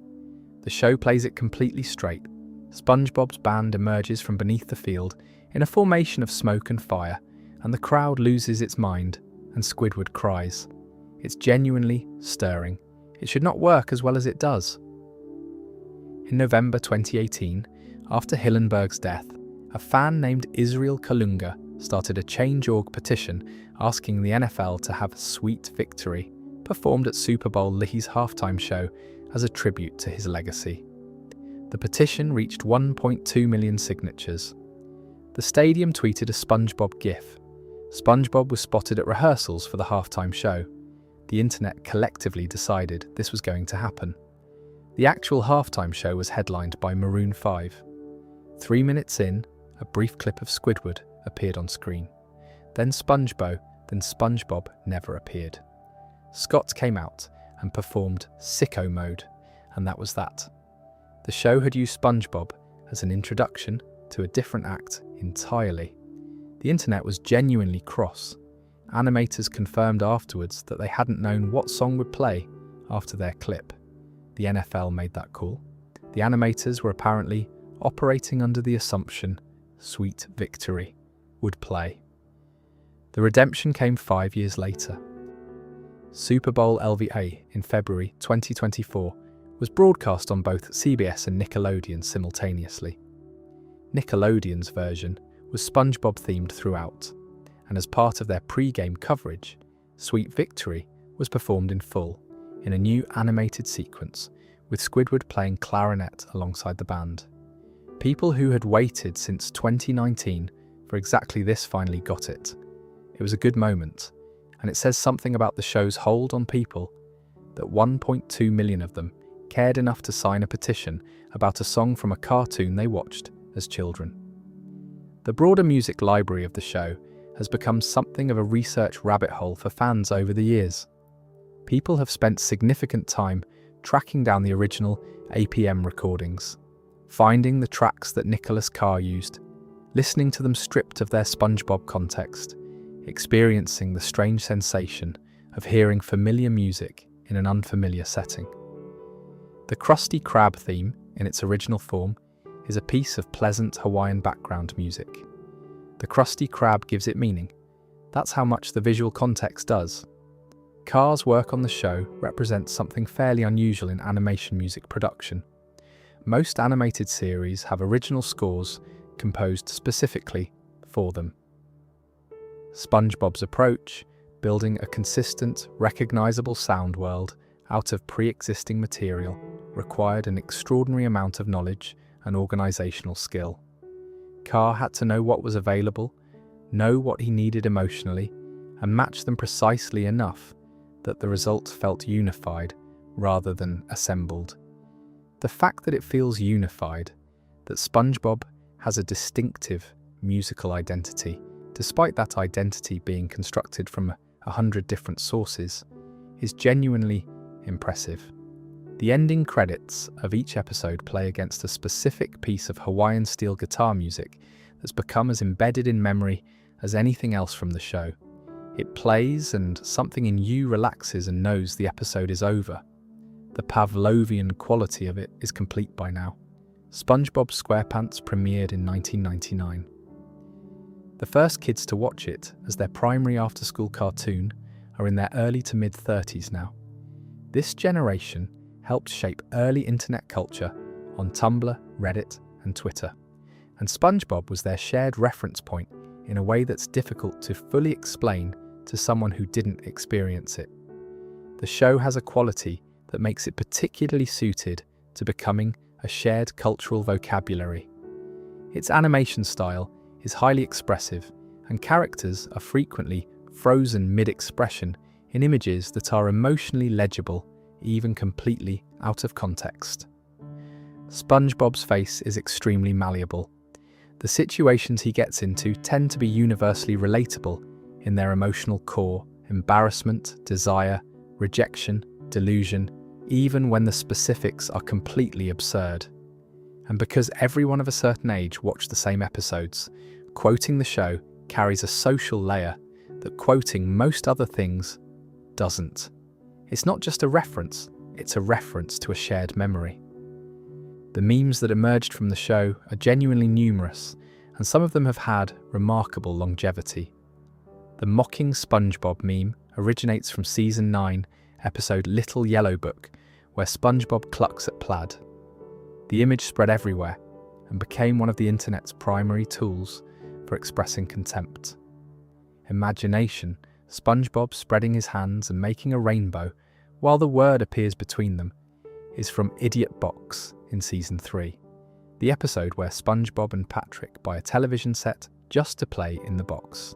The show plays it completely straight. SpongeBob's band emerges from beneath the field in a formation of smoke and fire, and the crowd loses its mind, and Squidward cries. It's genuinely stirring. It should not work as well as it does. In November 2018, after Hillenberg's death, a fan named Israel Kalunga started a Change.org petition asking the NFL to have Sweet Victory performed at Super Bowl Lee's halftime show as a tribute to his legacy. The petition reached 1.2 million signatures. The stadium tweeted a SpongeBob GIF. SpongeBob was spotted at rehearsals for the halftime show. The internet collectively decided this was going to happen. The actual halftime show was headlined by Maroon 5. 3 minutes in, a brief clip of Squidward appeared on screen. Then SpongeBob never appeared. Scott came out and performed Sicko Mode, and that was that. The show had used SpongeBob as an introduction to a different act entirely. The internet was genuinely cross. Animators confirmed afterwards that they hadn't known what song would play after their clip. The NFL made that call. The animators were apparently operating under the assumption Sweet Victory would play. The redemption came 5 years later. Super Bowl LVA in February 2024 was broadcast on both CBS and Nickelodeon simultaneously. Nickelodeon's version was SpongeBob themed throughout, and as part of their pre-game coverage, Sweet Victory was performed in full, in a new animated sequence, with Squidward playing clarinet alongside the band. People who had waited since 2019 for exactly this finally got it. It was a good moment, and it says something about the show's hold on people that 1.2 million of them cared enough to sign a petition about a song from a cartoon they watched as children. The broader music library of the show has become something of a research rabbit hole for fans over the years. People have spent significant time tracking down the original APM recordings, finding the tracks that Nicholas Carr used, listening to them stripped of their SpongeBob context, experiencing the strange sensation of hearing familiar music in an unfamiliar setting. The Krusty Krab theme, in its original form, is a piece of pleasant Hawaiian background music. The Krusty Krab gives it meaning. That's how much the visual context does. Carr's work on the show represents something fairly unusual in animation music production. Most animated series have original scores composed specifically for them. SpongeBob's approach, building a consistent, recognizable sound world out of pre-existing material, required an extraordinary amount of knowledge and organizational skill. Carr had to know what was available, know what he needed emotionally, and match them precisely enough that the result felt unified rather than assembled. The fact that it feels unified, that SpongeBob has a distinctive musical identity, despite that identity being constructed from 100 different sources, is genuinely impressive. The ending credits of each episode play against a specific piece of Hawaiian steel guitar music that's become as embedded in memory as anything else from the show. It plays and something in you relaxes and knows the episode is over. The Pavlovian quality of it is complete by now. SpongeBob SquarePants premiered in 1999. The first kids to watch it as their primary after-school cartoon are in their early to mid-30s now. This generation helped shape early internet culture on Tumblr, Reddit, and Twitter. And SpongeBob was their shared reference point in a way that's difficult to fully explain to someone who didn't experience it. The show has a quality that makes it particularly suited to becoming a shared cultural vocabulary. Its animation style is highly expressive, and characters are frequently frozen mid-expression in images that are emotionally legible, even completely out of context. SpongeBob's face is extremely malleable. The situations he gets into tend to be universally relatable in their emotional core: embarrassment, desire, rejection, delusion, even when the specifics are completely absurd. And because everyone of a certain age watched the same episodes, quoting the show carries a social layer that quoting most other things doesn't. It's not just a reference, it's a reference to a shared memory. The memes that emerged from the show are genuinely numerous, and some of them have had remarkable longevity. The mocking SpongeBob meme originates from Season 9, episode Little Yellow Book, where SpongeBob clucks at Plaid. The image spread everywhere and became one of the internet's primary tools for expressing contempt. Imagination, SpongeBob spreading his hands and making a rainbow while the word appears between them, is from Idiot Box in Season 3, the episode where SpongeBob and Patrick buy a television set just to play in the box.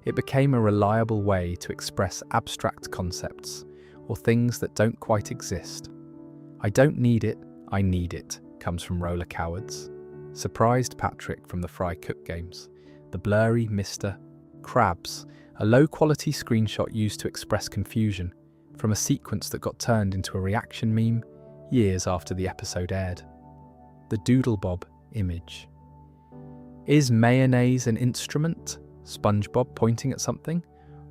It became a reliable way to express abstract concepts or things that don't quite exist. I don't need it, I need it, comes from Roller Cowards. Surprised Patrick from the Fry Cook games. The blurry Mr. Krabs, a low-quality screenshot used to express confusion from a sequence that got turned into a reaction meme years after the episode aired. The Doodlebob image. Is mayonnaise an instrument? SpongeBob pointing at something?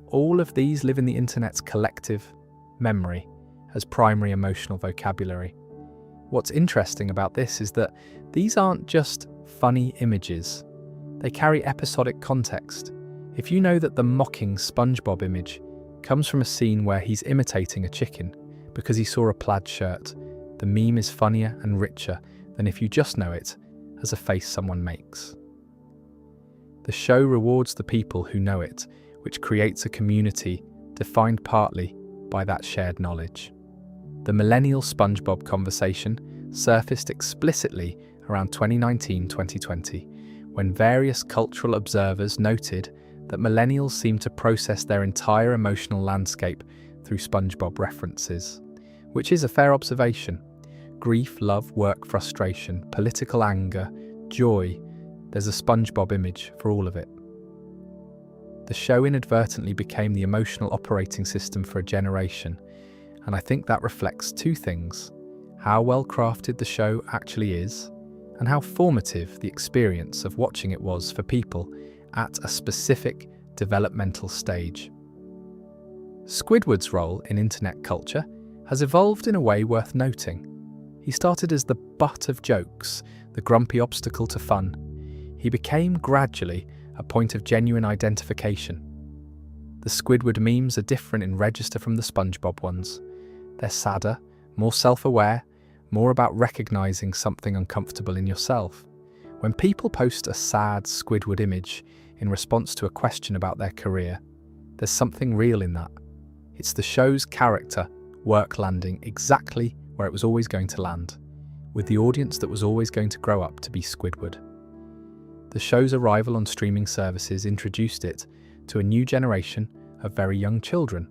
All of these live in the internet's collective memory as primary emotional vocabulary. What's interesting about this is that these aren't just funny images. They carry episodic context. If you know that the mocking SpongeBob image comes from a scene where he's imitating a chicken because he saw a plaid shirt, the meme is funnier and richer than if you just know it as a face someone makes. The show rewards the people who know it, which creates a community defined partly by that shared knowledge. The millennial SpongeBob conversation surfaced explicitly around 2019-2020, when various cultural observers noted that millennials seem to process their entire emotional landscape through SpongeBob references, which is a fair observation. Grief, love, work frustration, political anger, joy, there's a SpongeBob image for all of it. The show inadvertently became the emotional operating system for a generation, and I think that reflects two things: how well crafted the show actually is, and how formative the experience of watching it was for people at a specific developmental stage. Squidward's role in internet culture has evolved in a way worth noting. He started as the butt of jokes, the grumpy obstacle to fun. He became gradually a point of genuine identification. The Squidward memes are different in register from the SpongeBob ones. They're sadder, more self-aware, more about recognizing something uncomfortable in yourself. When people post a sad Squidward image in response to a question about their career, there's something real in that. It's the show's character work landing exactly where it was always going to land, with the audience that was always going to grow up to be Squidward. The show's arrival on streaming services introduced it to a new generation of very young children,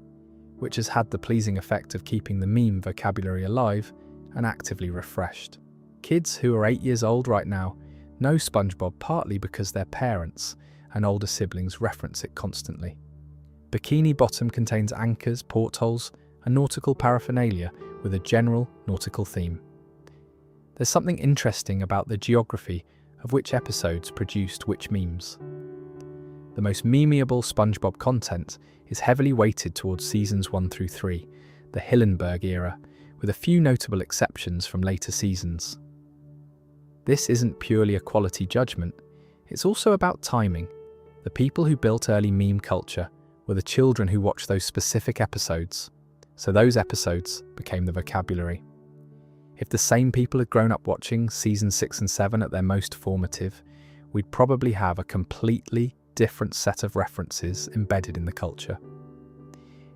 which has had the pleasing effect of keeping the meme vocabulary alive and actively refreshed. Kids who are 8 years old right now know SpongeBob partly because their parents and older siblings reference it constantly. Bikini Bottom contains anchors, portholes, and nautical paraphernalia with a general nautical theme. There's something interesting about the geography of which episodes produced which memes. The most memeable SpongeBob content is heavily weighted towards seasons 1 through 3, the Hillenburg era, with a few notable exceptions from later seasons. This isn't purely a quality judgment, it's also about timing. The people who built early meme culture were the children who watched those specific episodes, so those episodes became the vocabulary. If the same people had grown up watching season 6 and 7 at their most formative, we'd probably have a completely different set of references embedded in the culture.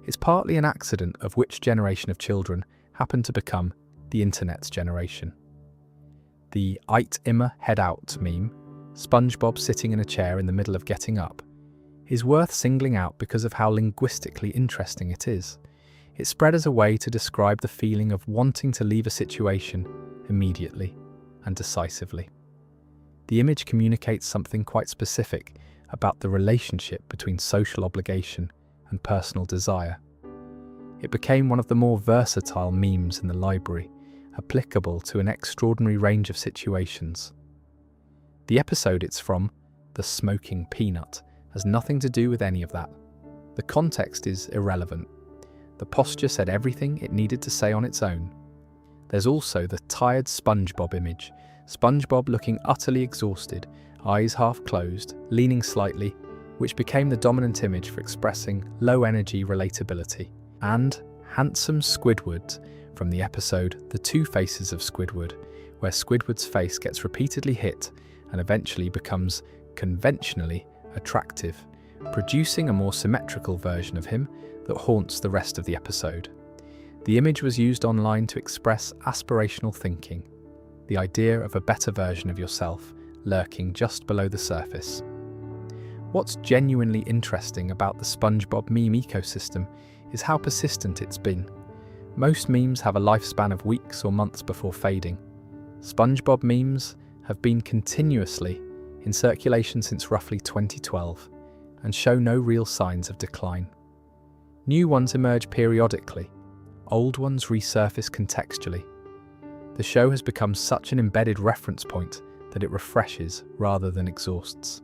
It's partly an accident of which generation of children happened to become the internet's generation. The "Eit immer head out" meme, SpongeBob sitting in a chair in the middle of getting up, is worth singling out because of how linguistically interesting it is. It spread as a way to describe the feeling of wanting to leave a situation immediately and decisively. The image communicates something quite specific about the relationship between social obligation and personal desire. It became one of the more versatile memes in the library, applicable to an extraordinary range of situations. The episode it's from, The Smoking Peanut, has nothing to do with any of that. The context is irrelevant. The posture said everything it needed to say on its own. There's also the tired SpongeBob image, SpongeBob looking utterly exhausted, eyes half closed, leaning slightly, which became the dominant image for expressing low-energy relatability. And handsome Squidward from the episode The Two Faces of Squidward, where Squidward's face gets repeatedly hit and eventually becomes conventionally attractive, producing a more symmetrical version of him that haunts the rest of the episode. The image was used online to express aspirational thinking, the idea of a better version of yourself lurking just below the surface. What's genuinely interesting about the SpongeBob meme ecosystem is how persistent it's been. Most memes have a lifespan of weeks or months before fading. SpongeBob memes have been continuously in circulation since roughly 2012 and show no real signs of decline. New ones emerge periodically, old ones resurface contextually. The show has become such an embedded reference point that it refreshes rather than exhausts.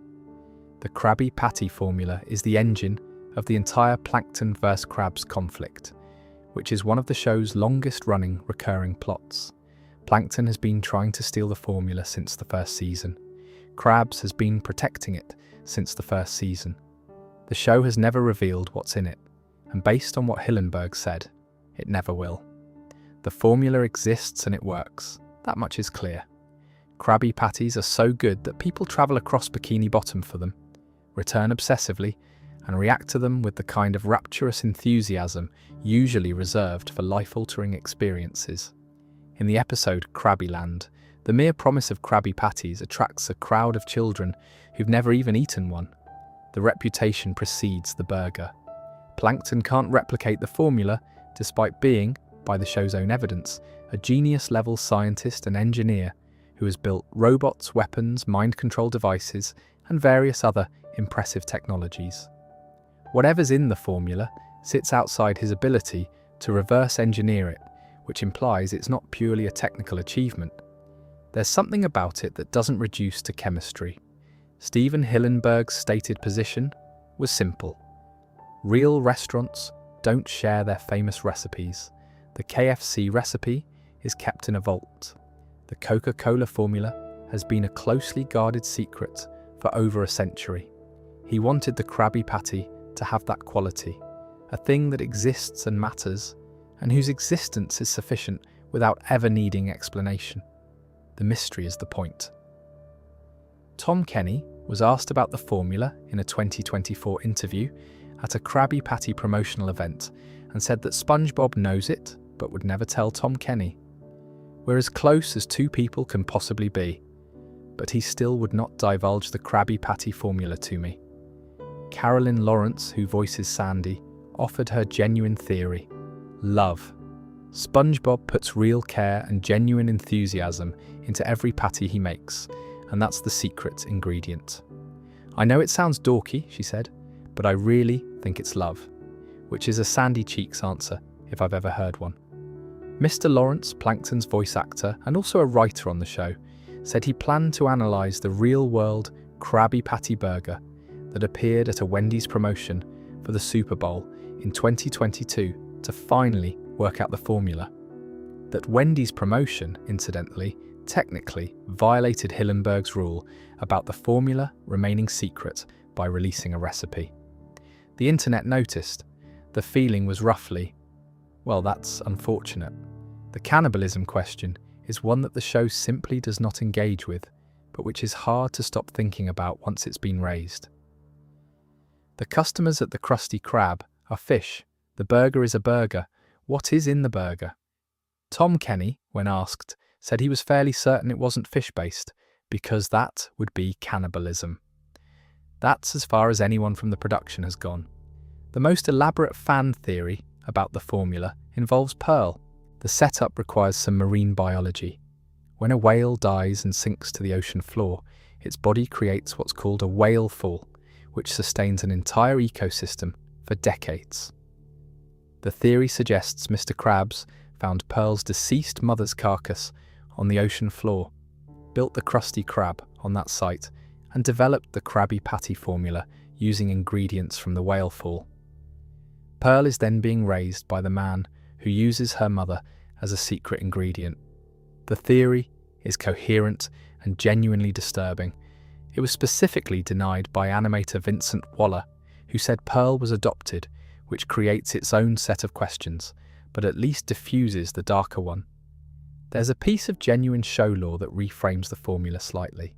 The Krabby Patty formula is the engine of the entire plankton vs. crabs conflict, which is one of the show's longest-running recurring plots. Plankton has been trying to steal the formula since the first season. Krabs has been protecting it since the first season. The show has never revealed what's in it, and based on what Hillenburg said, it never will. The formula exists and it works. That much is clear. Krabby Patties are so good that people travel across Bikini Bottom for them, return obsessively, and react to them with the kind of rapturous enthusiasm usually reserved for life-altering experiences. In the episode Krabbyland, the mere promise of Krabby Patties attracts a crowd of children who've never even eaten one. The reputation precedes the burger. Plankton can't replicate the formula, despite being, by the show's own evidence, a genius-level scientist and engineer who has built robots, weapons, mind control devices, and various other impressive technologies. Whatever's in the formula sits outside his ability to reverse engineer it, which implies it's not purely a technical achievement. There's something about it that doesn't reduce to chemistry. Stephen Hillenburg's stated position was simple. Real restaurants don't share their famous recipes. The KFC recipe is kept in a vault. The Coca-Cola formula has been a closely guarded secret for over a century. He wanted the Krabby Patty to have that quality, a thing that exists and matters, and whose existence is sufficient without ever needing explanation. The mystery is the point. Tom Kenny was asked about the formula in a 2024 interview at a Krabby Patty promotional event and said that SpongeBob knows it but would never tell Tom Kenny. We're as close as two people can possibly be, but he still would not divulge the Krabby Patty formula to me. Carolyn Lawrence, who voices Sandy, offered her genuine theory. Love. SpongeBob puts real care and genuine enthusiasm into every patty he makes, and that's the secret ingredient. I know it sounds dorky, she said, but I really think it's love, which is a Sandy Cheeks answer if I've ever heard one. Mr. Lawrence, Plankton's voice actor and also a writer on the show, said he planned to analyse the real-world Krabby Patty burger that appeared at a Wendy's promotion for the Super Bowl in 2022 to finally work out the formula. That Wendy's promotion, incidentally, technically violated Hillenburg's rule about the formula remaining secret by releasing a recipe. The internet noticed. The feeling was roughly, well, that's unfortunate. The cannibalism question is one that the show simply does not engage with, but which is hard to stop thinking about once it's been raised. The customers at the Krusty Krab are fish. The burger is a burger. What is in the burger? Tom Kenny, when asked, said he was fairly certain it wasn't fish-based, because that would be cannibalism. That's as far as anyone from the production has gone. The most elaborate fan theory about the formula involves Pearl. The setup requires some marine biology. When a whale dies and sinks to the ocean floor, its body creates what's called a whale fall, which sustains an entire ecosystem for decades. The theory suggests Mr. Krabs found Pearl's deceased mother's carcass on the ocean floor, built the Krusty Krab on that site, and developed the Krabby Patty formula using ingredients from the whale fall. Pearl is then being raised by the man who uses her mother as a secret ingredient. The theory is coherent and genuinely disturbing. It was specifically denied by animator Vincent Waller, who said Pearl was adopted, which creates its own set of questions, but at least diffuses the darker one. There's a piece of genuine show lore that reframes the formula slightly.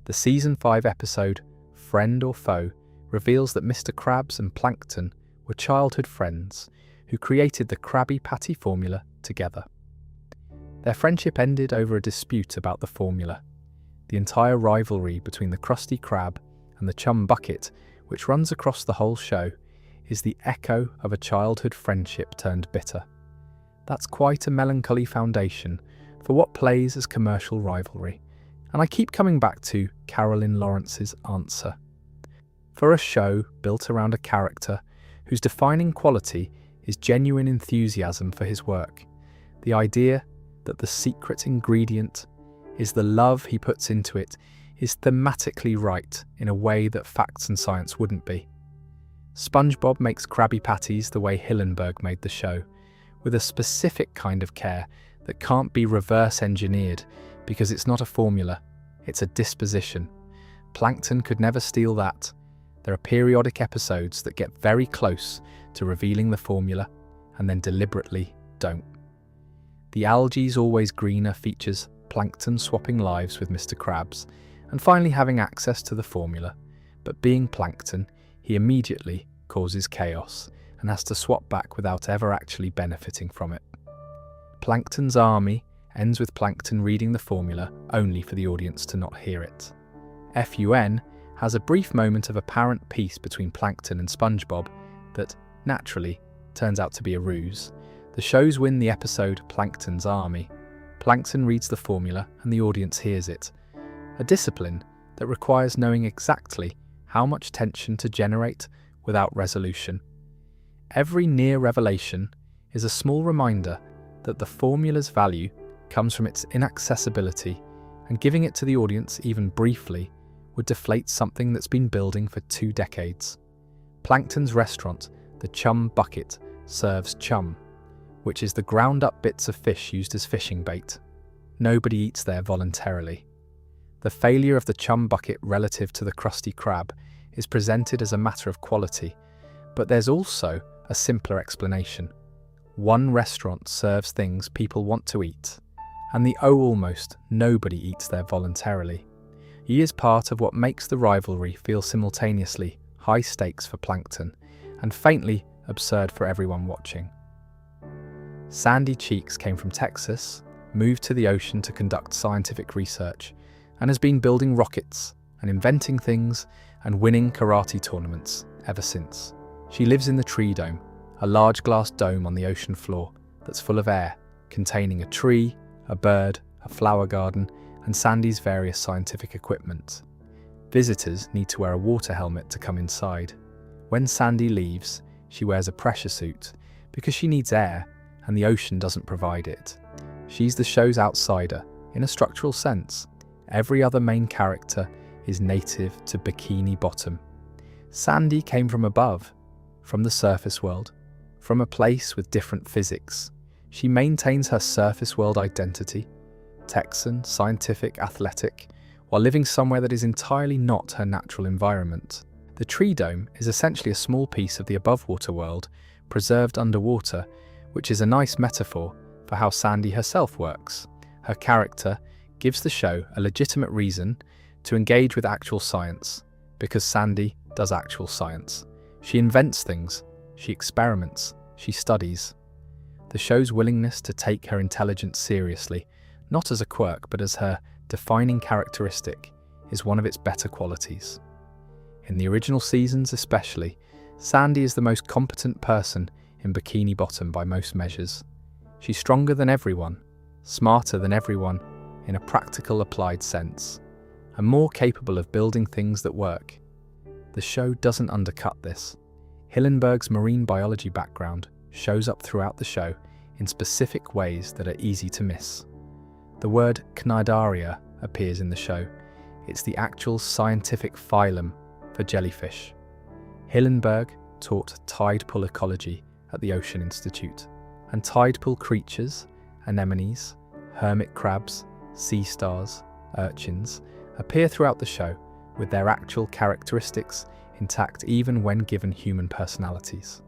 The Season 5 episode, Friend or Foe, reveals that Mr. Krabs and Plankton were childhood friends who created the Krabby Patty formula together. Their friendship ended over a dispute about the formula. The entire rivalry between the Krusty Krab and the Chum Bucket, which runs across the whole show, is the echo of a childhood friendship turned bitter. That's quite a melancholy foundation for what plays as commercial rivalry, and I keep coming back to Carolyn Lawrence's answer. For a show built around a character whose defining quality is genuine enthusiasm for his work, the idea that the secret ingredient is the love he puts into it is thematically right in a way that facts and science wouldn't be. SpongeBob makes Krabby Patties the way Hillenburg made the show, with a specific kind of care that can't be reverse engineered because it's not a formula, it's a disposition. Plankton could never steal that. There are periodic episodes that get very close to revealing the formula and then deliberately don't. The Algae's Always Greener features Plankton swapping lives with Mr. Krabs and finally having access to the formula, but being Plankton, he immediately causes chaos and has to swap back without ever actually benefiting from it. Plankton's army ends with Plankton reading the formula only for the audience to not hear it. FUN has a brief moment of apparent peace between Plankton and SpongeBob that, naturally, turns out to be a ruse. The shows win the episode Plankton's Army. Plankton reads the formula and the audience hears it. A discipline that requires knowing exactly how much tension to generate without resolution. Every near revelation is a small reminder that the formula's value comes from its inaccessibility, and giving it to the audience even briefly would deflate something that's been building for 2 decades. Plankton's restaurant, the Chum Bucket, serves chum, which is the ground-up bits of fish used as fishing bait. Nobody eats there voluntarily. The failure of the Chum Bucket relative to the Krusty Krab is presented as a matter of quality, but there's also a simpler explanation. One restaurant serves things people want to eat, and almost nobody eats there voluntarily. He is part of what makes the rivalry feel simultaneously high stakes for Plankton and faintly absurd for everyone watching. Sandy Cheeks came from Texas, moved to the ocean to conduct scientific research, and has been building rockets and inventing things and winning karate tournaments ever since. She lives in the Tree Dome, a large glass dome on the ocean floor that's full of air, containing a tree, a bird, a flower garden, and Sandy's various scientific equipment. Visitors need to wear a water helmet to come inside. When Sandy leaves, she wears a pressure suit because she needs air and the ocean doesn't provide it. She's the show's outsider in a structural sense. Every other main character is native to Bikini Bottom. Sandy came from above, from the surface world, from a place with different physics. She maintains her surface world identity, Texan, scientific, athletic, while living somewhere that is entirely not her natural environment. The tree dome is essentially a small piece of the above-water world preserved underwater, which is a nice metaphor for how Sandy herself works. Her character gives the show a legitimate reason to engage with actual science, because Sandy does actual science. She invents things, she experiments, she studies. The show's willingness to take her intelligence seriously, not as a quirk but as her defining characteristic, is one of its better qualities. In the original seasons especially, Sandy is the most competent person in Bikini Bottom by most measures. She's stronger than everyone, smarter than everyone in a practical applied sense, and more capable of building things that work. The show doesn't undercut this. Hillenburg's marine biology background shows up throughout the show in specific ways that are easy to miss. The word cnidaria appears in the show. It's the actual scientific phylum for jellyfish. Hillenburg taught tide pool ecology at the Ocean Institute, and tide pool creatures, anemones, hermit crabs, sea stars, urchins, appear throughout the show with their actual characteristics intact even when given human personalities.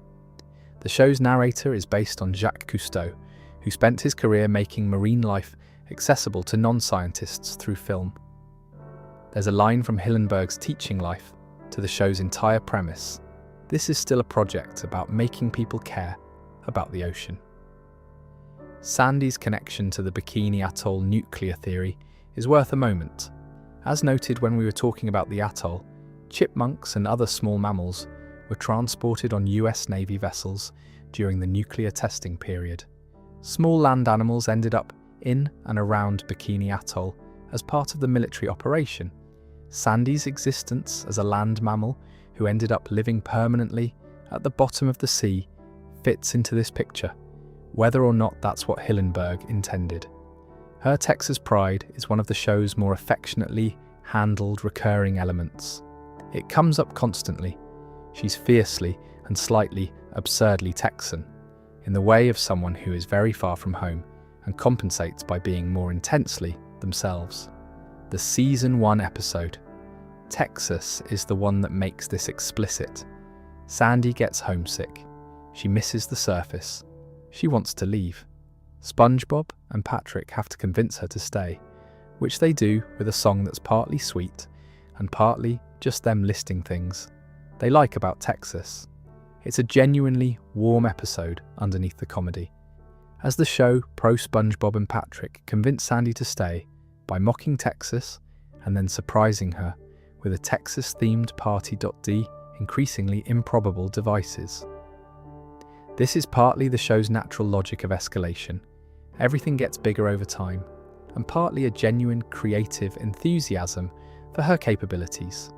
The show's narrator is based on Jacques Cousteau, who spent his career making marine life accessible to non-scientists through film. There's a line from Hillenburg's teaching life to the show's entire premise. This is still a project about making people care about the ocean. Sandy's connection to the Bikini Atoll nuclear theory is worth a moment. As noted when we were talking about the atoll, chipmunks and other small mammals were transported on US Navy vessels during the nuclear testing period. Small land animals ended up in and around Bikini Atoll as part of the military operation. Sandy's existence as a land mammal who ended up living permanently at the bottom of the sea fits into this picture, whether or not that's what Hillenburg intended. Her Texas pride is one of the show's more affectionately handled recurring elements. It comes up constantly. She's fiercely and slightly absurdly Texan, in the way of someone who is very far from home and compensates by being more intensely themselves. The Season 1 episode, Texas, is the one that makes this explicit. Sandy gets homesick. She misses the surface. She wants to leave. SpongeBob and Patrick have to convince her to stay, which they do with a song that's partly sweet and partly just them listing things they like about Texas. It's a genuinely warm episode underneath the comedy. As the show pro SpongeBob and Patrick convince Sandy to stay by mocking Texas and then surprising her with a Texas-themed party.d increasingly improbable devices. This is partly the show's natural logic of escalation. Everything gets bigger over time, and partly a genuine creative enthusiasm for her capabilities.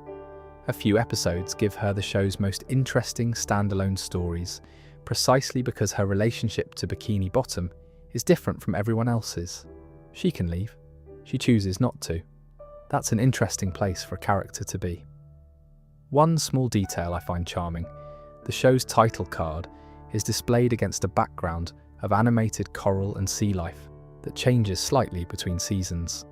A few episodes give her the show's most interesting standalone stories, precisely because her relationship to Bikini Bottom is different from everyone else's. She can leave. She chooses not to. That's an interesting place for a character to be. One small detail I find charming: the show's title card is displayed against a background of animated coral and sea life that changes slightly between seasons.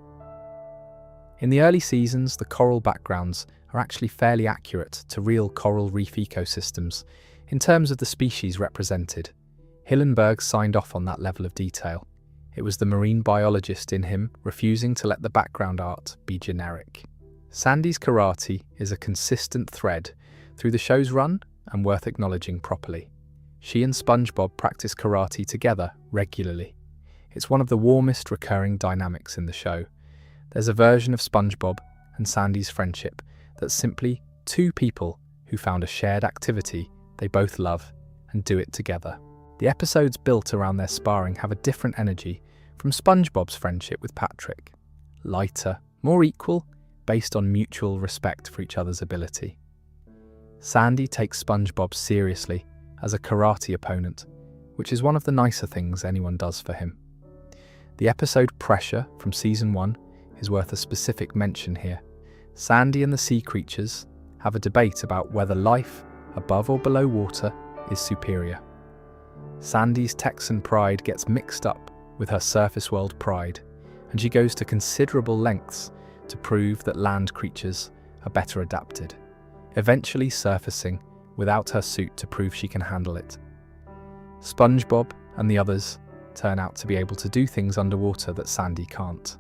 In the early seasons, the coral backgrounds are actually fairly accurate to real coral reef ecosystems in terms of the species represented. Hillenburg signed off on that level of detail. It was the marine biologist in him refusing to let the background art be generic. Sandy's karate is a consistent thread through the show's run and worth acknowledging properly. She and SpongeBob practice karate together regularly. It's one of the warmest recurring dynamics in the show. There's a version of SpongeBob and Sandy's friendship that's simply two people who found a shared activity they both love and do it together. The episodes built around their sparring have a different energy from SpongeBob's friendship with Patrick. Lighter, more equal, based on mutual respect for each other's ability. Sandy takes SpongeBob seriously as a karate opponent, which is one of the nicer things anyone does for him. The episode Pressure from Season 1 is worth a specific mention here. Sandy and the sea creatures have a debate about whether life above or below water is superior. Sandy's Texan pride gets mixed up with her surface world pride, and she goes to considerable lengths to prove that land creatures are better adapted. eventually surfacing without her suit to prove she can handle it. SpongeBob and the others turn out to be able to do things underwater that Sandy can't.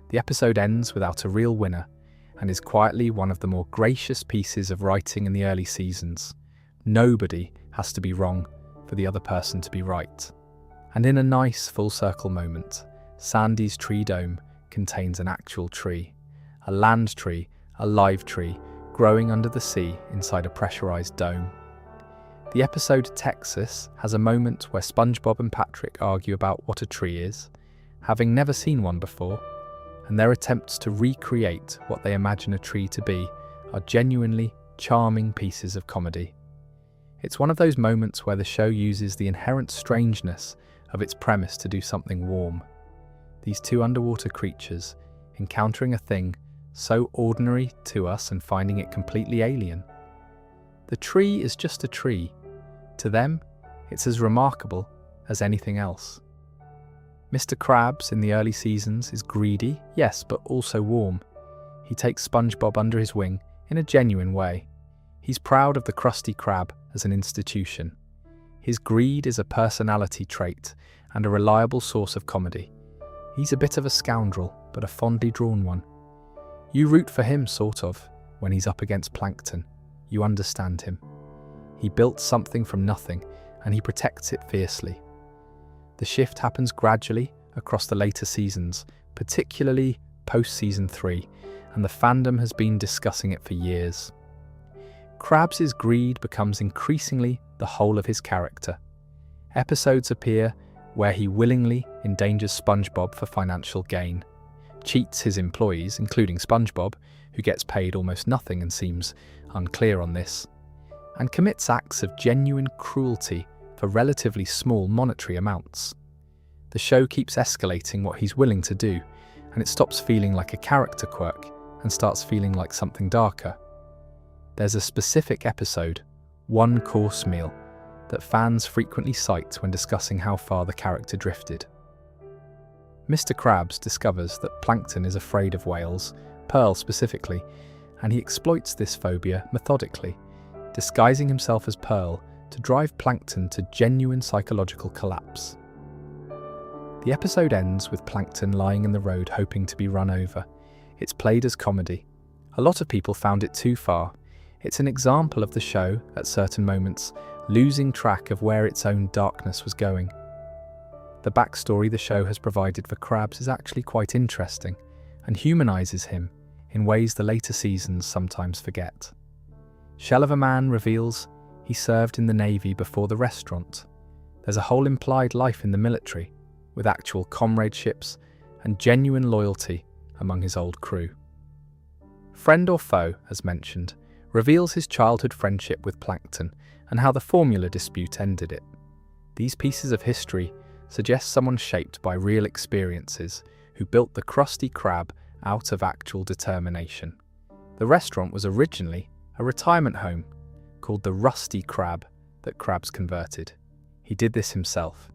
The episode ends without a real winner and is quietly one of the more gracious pieces of writing in the early seasons. Nobody has to be wrong for the other person to be right. And in a nice full circle moment, Sandy's tree dome contains an actual tree. A land tree, a live tree, growing under the sea inside a pressurized dome. The episode Texas has a moment where SpongeBob and Patrick argue about what a tree is, having never seen one before, and their attempts to recreate what they imagine a tree to be are genuinely charming pieces of comedy. It's one of those moments where the show uses the inherent strangeness of its premise to do something warm. These two underwater creatures encountering a thing so ordinary to us and finding it completely alien. The tree is just a tree. To them, it's as remarkable as anything else. Mr. Krabs in the early seasons is greedy, yes, but also warm. He takes SpongeBob under his wing in a genuine way. He's proud of the Krusty Krab as an institution. His greed is a personality trait and a reliable source of comedy. He's a bit of a scoundrel, but a fondly drawn one. You root for him, sort of, when he's up against Plankton. You understand him. He built something from nothing, and he protects it fiercely. The shift happens gradually across the later seasons, particularly post-season 3, and the fandom has been discussing it for years. Krabs' greed becomes increasingly the whole of his character. Episodes appear where he willingly endangers SpongeBob for financial gain, cheats his employees, including SpongeBob, who gets paid almost nothing and seems unclear on this, and commits acts of genuine cruelty for relatively small monetary amounts. The show keeps escalating what he's willing to do, and it stops feeling like a character quirk and starts feeling like something darker. There's a specific episode, One Course Meal, that fans frequently cite when discussing how far the character drifted. Mr. Krabs discovers that Plankton is afraid of whales, Pearl specifically, and he exploits this phobia methodically, disguising himself as Pearl to drive Plankton to genuine psychological collapse. The episode ends with Plankton lying in the road hoping to be run over. It's played as comedy. A lot of people found it too far. It's an example of the show, at certain moments, losing track of where its own darkness was going. The backstory the show has provided for Krabs is actually quite interesting, and humanises him in ways the later seasons sometimes forget. Shell of a Man reveals he served in the Navy before the restaurant. There's a whole implied life in the military, with actual comradeships and genuine loyalty among his old crew. Friend or Foe, as mentioned, reveals his childhood friendship with Plankton and how the formula dispute ended it. These pieces of history suggest someone shaped by real experiences who built the Krusty Krab out of actual determination. The restaurant was originally a retirement home called the Rusty Krab that Krabs converted. He did this himself.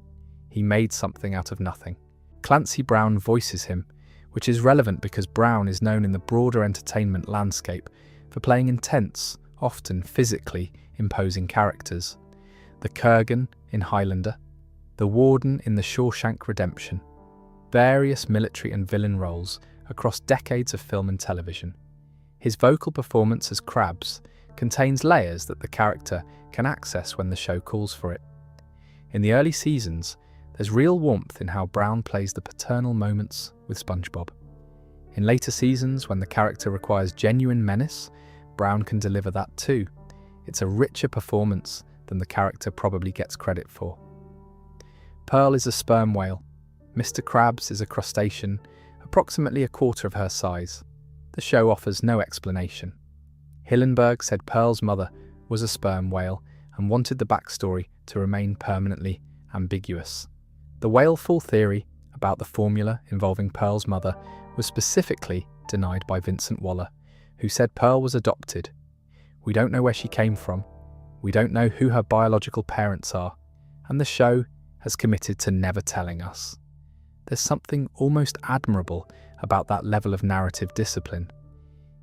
He made something out of nothing. Clancy Brown voices him, which is relevant because Brown is known in the broader entertainment landscape for playing intense, often physically imposing characters. The Kurgan in Highlander, the Warden in The Shawshank Redemption, various military and villain roles across decades of film and television. His vocal performance as Krabs contains layers that the character can access when the show calls for it. In the early seasons, there's real warmth in how Brown plays the paternal moments with SpongeBob. In later seasons, when the character requires genuine menace, Brown can deliver that too. It's a richer performance than the character probably gets credit for. Pearl is a sperm whale. Mr. Krabs is a crustacean, approximately a quarter of her size. The show offers no explanation. Hillenburg said Pearl's mother was a sperm whale and wanted the backstory to remain permanently ambiguous. The whaleful theory about the formula involving Pearl's mother was specifically denied by Vincent Waller, who said Pearl was adopted. We don't know where she came from, we don't know who her biological parents are, and the show has committed to never telling us. There's something almost admirable about that level of narrative discipline.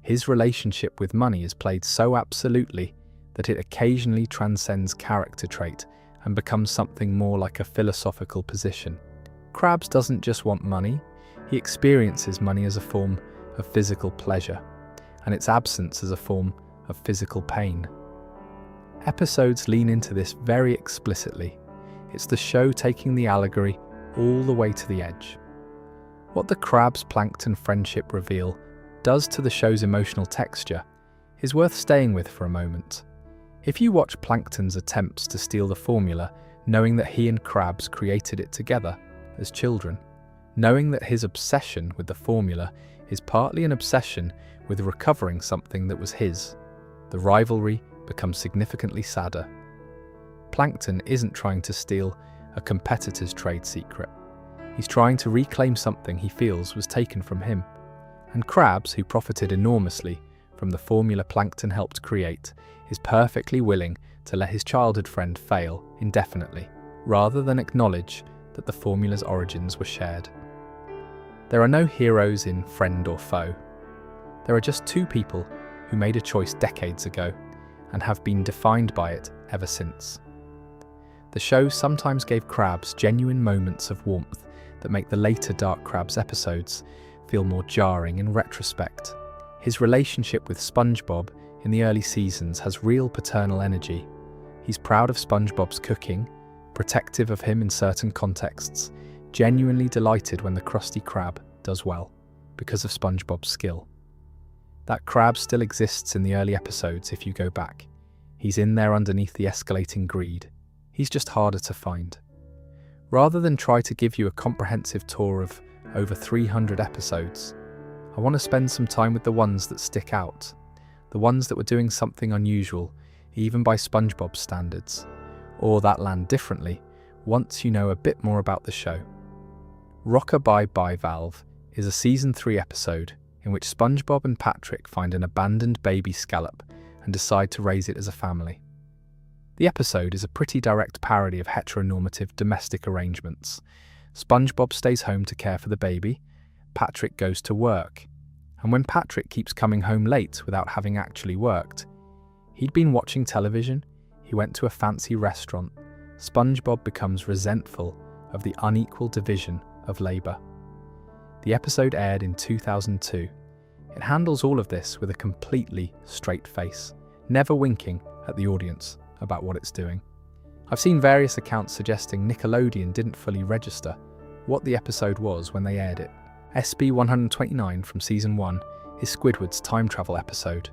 His relationship with money is played so absolutely that it occasionally transcends character trait and becomes something more like a philosophical position. Krabs doesn't just want money, he experiences money as a form of physical pleasure, and its absence as a form of physical pain. Episodes lean into this very explicitly. It's the show taking the allegory all the way to the edge. What the Krabs-Plankton friendship reveal does to the show's emotional texture is worth staying with for a moment. If you watch Plankton's attempts to steal the formula, knowing that he and Krabs created it together as children, knowing that his obsession with the formula is partly an obsession with recovering something that was his, the rivalry becomes significantly sadder. Plankton isn't trying to steal a competitor's trade secret. He's trying to reclaim something he feels was taken from him. And Krabs, who profited enormously from the formula Plankton helped create, is perfectly willing to let his childhood friend fail indefinitely, rather than acknowledge that the formula's origins were shared. There are no heroes in Friend or Foe. There are just two people who made a choice decades ago and have been defined by it ever since. The show sometimes gave Krabs genuine moments of warmth that make the later Dark Krabs episodes feel more jarring in retrospect. His relationship with SpongeBob in the early seasons has real paternal energy. He's proud of SpongeBob's cooking, protective of him in certain contexts, genuinely delighted when the Krusty Krab does well, because of SpongeBob's skill. That Krab still exists in the early episodes if you go back. He's in there underneath the escalating greed. He's just harder to find. Rather than try to give you a comprehensive tour of over 300 episodes, I want to spend some time with the ones that stick out, the ones that were doing something unusual, even by SpongeBob's standards, or that land differently once you know a bit more about the show. Rock-a-Bye Bivalve is a Season 3 episode in which SpongeBob and Patrick find an abandoned baby scallop and decide to raise it as a family. The episode is a pretty direct parody of heteronormative domestic arrangements. SpongeBob stays home to care for the baby, Patrick goes to work, and when Patrick keeps coming home late without having actually worked, he'd been watching television, he went to a fancy restaurant, SpongeBob becomes resentful of the unequal division of labour. The episode aired in 2002. It handles all of this with a completely straight face, never winking at the audience about what it's doing. I've seen various accounts suggesting Nickelodeon didn't fully register what the episode was when they aired it. SB 129 from Season 1 is Squidward's time travel episode.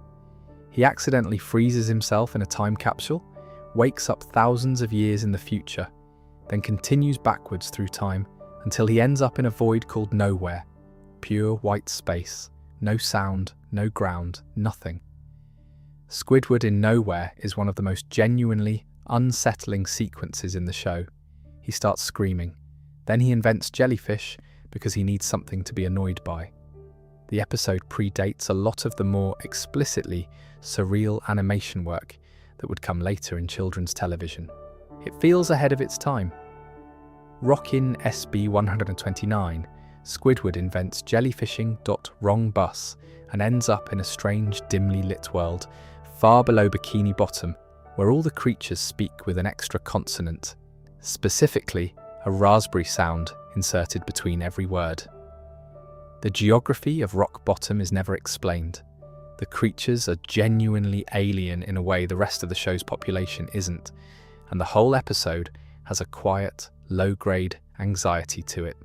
He accidentally freezes himself in a time capsule, wakes up thousands of years in the future, then continues backwards through time until he ends up in a void called nowhere. Pure white space, no sound, no ground, nothing. Squidward in Nowhere is one of the most genuinely unsettling sequences in the show. He starts screaming. Then he invents jellyfish because he needs something to be annoyed by. The episode predates a lot of the more explicitly surreal animation work that would come later in children's television. It feels ahead of its time. Rockin' SB 129, Squidward invents jellyfishing wrong bus and ends up in a strange, dimly lit world far below Bikini Bottom, where all the creatures speak with an extra consonant, specifically a raspberry sound inserted between every word. The geography of Rock Bottom is never explained. The creatures are genuinely alien in a way the rest of the show's population isn't, and the whole episode has a quiet, low-grade anxiety to it.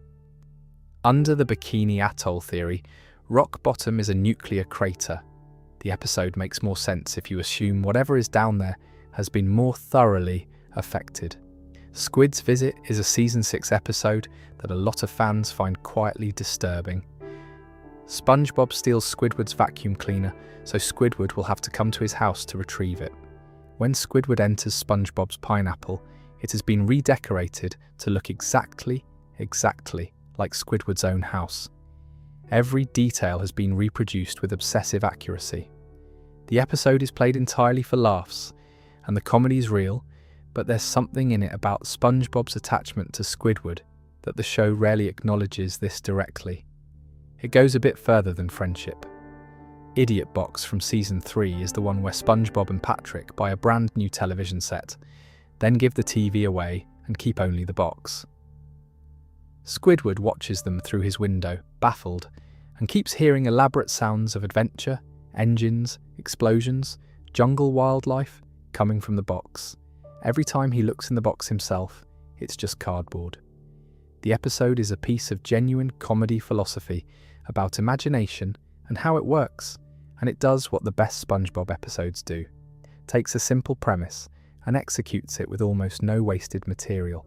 Under the Bikini Atoll theory, Rock Bottom is a nuclear crater. The episode makes more sense if you assume whatever is down there has been more thoroughly affected. Squid's Visit is a Season 6 episode that a lot of fans find quietly disturbing. SpongeBob steals Squidward's vacuum cleaner, so Squidward will have to come to his house to retrieve it. When Squidward enters SpongeBob's pineapple, it has been redecorated to look exactly like Squidward's own house. Every detail has been reproduced with obsessive accuracy. The episode is played entirely for laughs, and the comedy is real, but there's something in it about SpongeBob's attachment to Squidward that the show rarely acknowledges this directly. It goes a bit further than friendship. idiot box from season 3 is the one where SpongeBob and Patrick buy a brand new television set, then give the TV away and keep only the box. Squidward watches them through his window, baffled, and keeps hearing elaborate sounds of adventure, engines, explosions, jungle wildlife coming from the box. Every time he looks in the box himself, it's just cardboard. The episode is a piece of genuine comedy philosophy about imagination and how it works, and it does what the best SpongeBob episodes do. Takes a simple premise and executes it with almost no wasted material.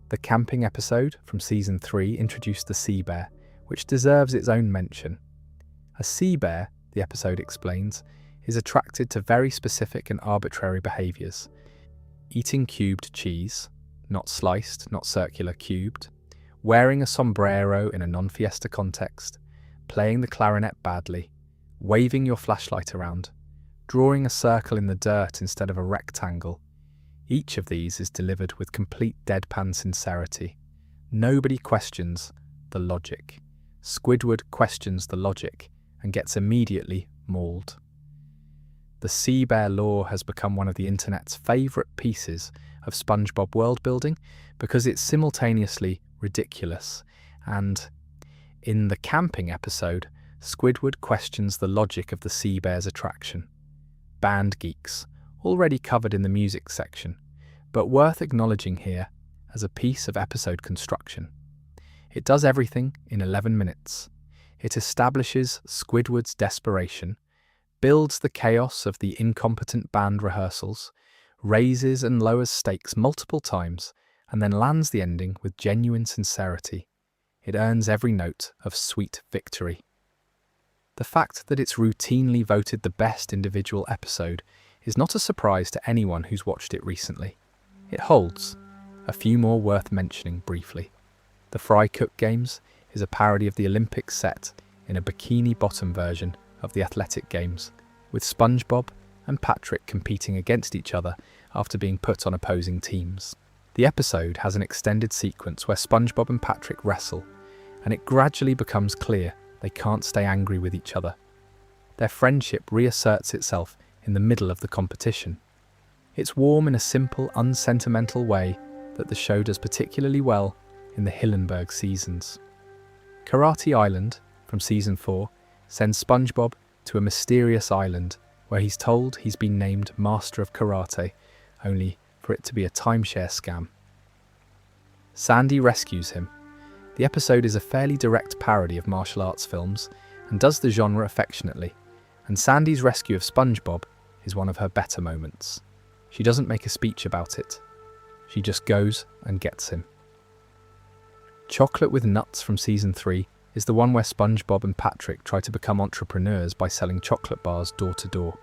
The camping episode from season 3 introduced the sea bear, which deserves its own mention. A sea bear, the episode explains, is attracted to very specific and arbitrary behaviours. Eating cubed cheese, not sliced, not circular, cubed, wearing a sombrero in a non-fiesta context, playing the clarinet badly, waving your flashlight around, drawing a circle in the dirt instead of a rectangle. Each of these is delivered with complete deadpan sincerity. Nobody questions the logic. Squidward questions the logic and gets immediately mauled. The sea bear lore has become one of the internet's favourite pieces of SpongeBob world building because it's simultaneously ridiculous and, in the camping episode, Squidward questions the logic of the sea bear's attraction. Band geeks, already covered in the music section, but worth acknowledging here as a piece of episode construction. It does everything in 11 minutes. It establishes Squidward's desperation, builds the chaos of the incompetent band rehearsals, raises and lowers stakes multiple times, and then lands the ending with genuine sincerity. It earns every note of sweet victory. The fact that it's routinely voted the best individual episode is not a surprise to anyone who's watched it recently. It holds. A few more worth mentioning briefly. The Fry Cook Games is a parody of the Olympics set in a Bikini Bottom version of the athletic games, with SpongeBob and Patrick competing against each other after being put on opposing teams. The episode has an extended sequence where SpongeBob and Patrick wrestle, and it gradually becomes clear they can't stay angry with each other. Their friendship reasserts itself in the middle of the competition. It's warm in a simple, unsentimental way that the show does particularly well in the Hillenburg seasons. Karate Island, from season 4, sends SpongeBob to a mysterious island where he's told he's been named Master of Karate, only for it to be a timeshare scam. Sandy rescues him. The episode is a fairly direct parody of martial arts films and does the genre affectionately, and Sandy's rescue of SpongeBob is one of her better moments. She doesn't make a speech about it. She just goes and gets him. Chocolate with Nuts from season 3 is the one where SpongeBob and Patrick try to become entrepreneurs by selling chocolate bars door to door.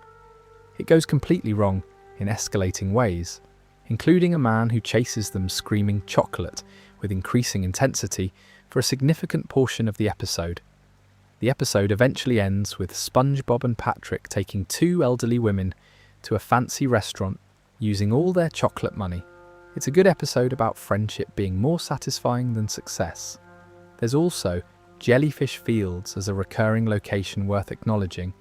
It goes completely wrong in escalating ways, including a man who chases them screaming chocolate with increasing intensity for a significant portion of the episode. The episode eventually ends with SpongeBob and Patrick taking 2 elderly women to a fancy restaurant using all their chocolate money. It's a good episode about friendship being more satisfying than success. There's also Jellyfish Fields as a recurring location worth acknowledging.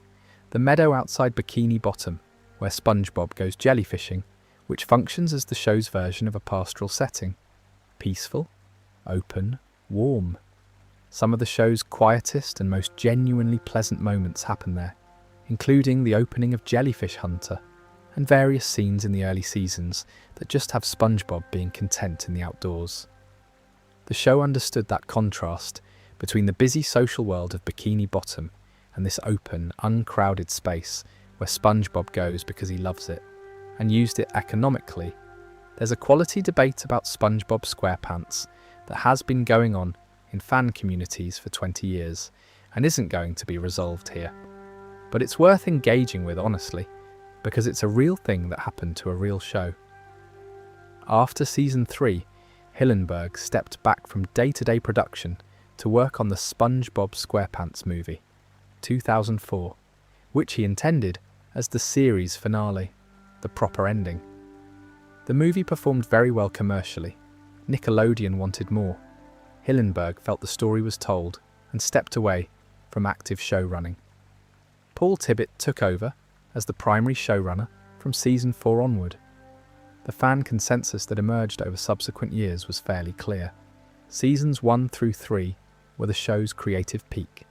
The meadow outside Bikini Bottom, where SpongeBob goes jellyfishing, which functions as the show's version of a pastoral setting. Peaceful, open, warm. Some of the show's quietest and most genuinely pleasant moments happen there, including the opening of Jellyfish Hunter and various scenes in the early seasons that just have SpongeBob being content in the outdoors. The show understood that contrast between the busy social world of Bikini Bottom and this open, uncrowded space where SpongeBob goes because he loves it, and used it economically. There's a quality debate about SpongeBob SquarePants that has been going on in fan communities for 20 years and isn't going to be resolved here. But it's worth engaging with, honestly, because it's a real thing that happened to a real show. After season 3, Hillenburg stepped back from day-to-day production to work on the SpongeBob SquarePants movie, 2004, which he intended as the series finale, the proper ending. The movie performed very well commercially. Nickelodeon wanted more. Hillenburg felt the story was told and stepped away from active show running. Paul Tibbitt took over as the primary showrunner from season 4 onward. The fan consensus that emerged over subsequent years was fairly clear. Seasons 1 through 3 were the show's creative peak.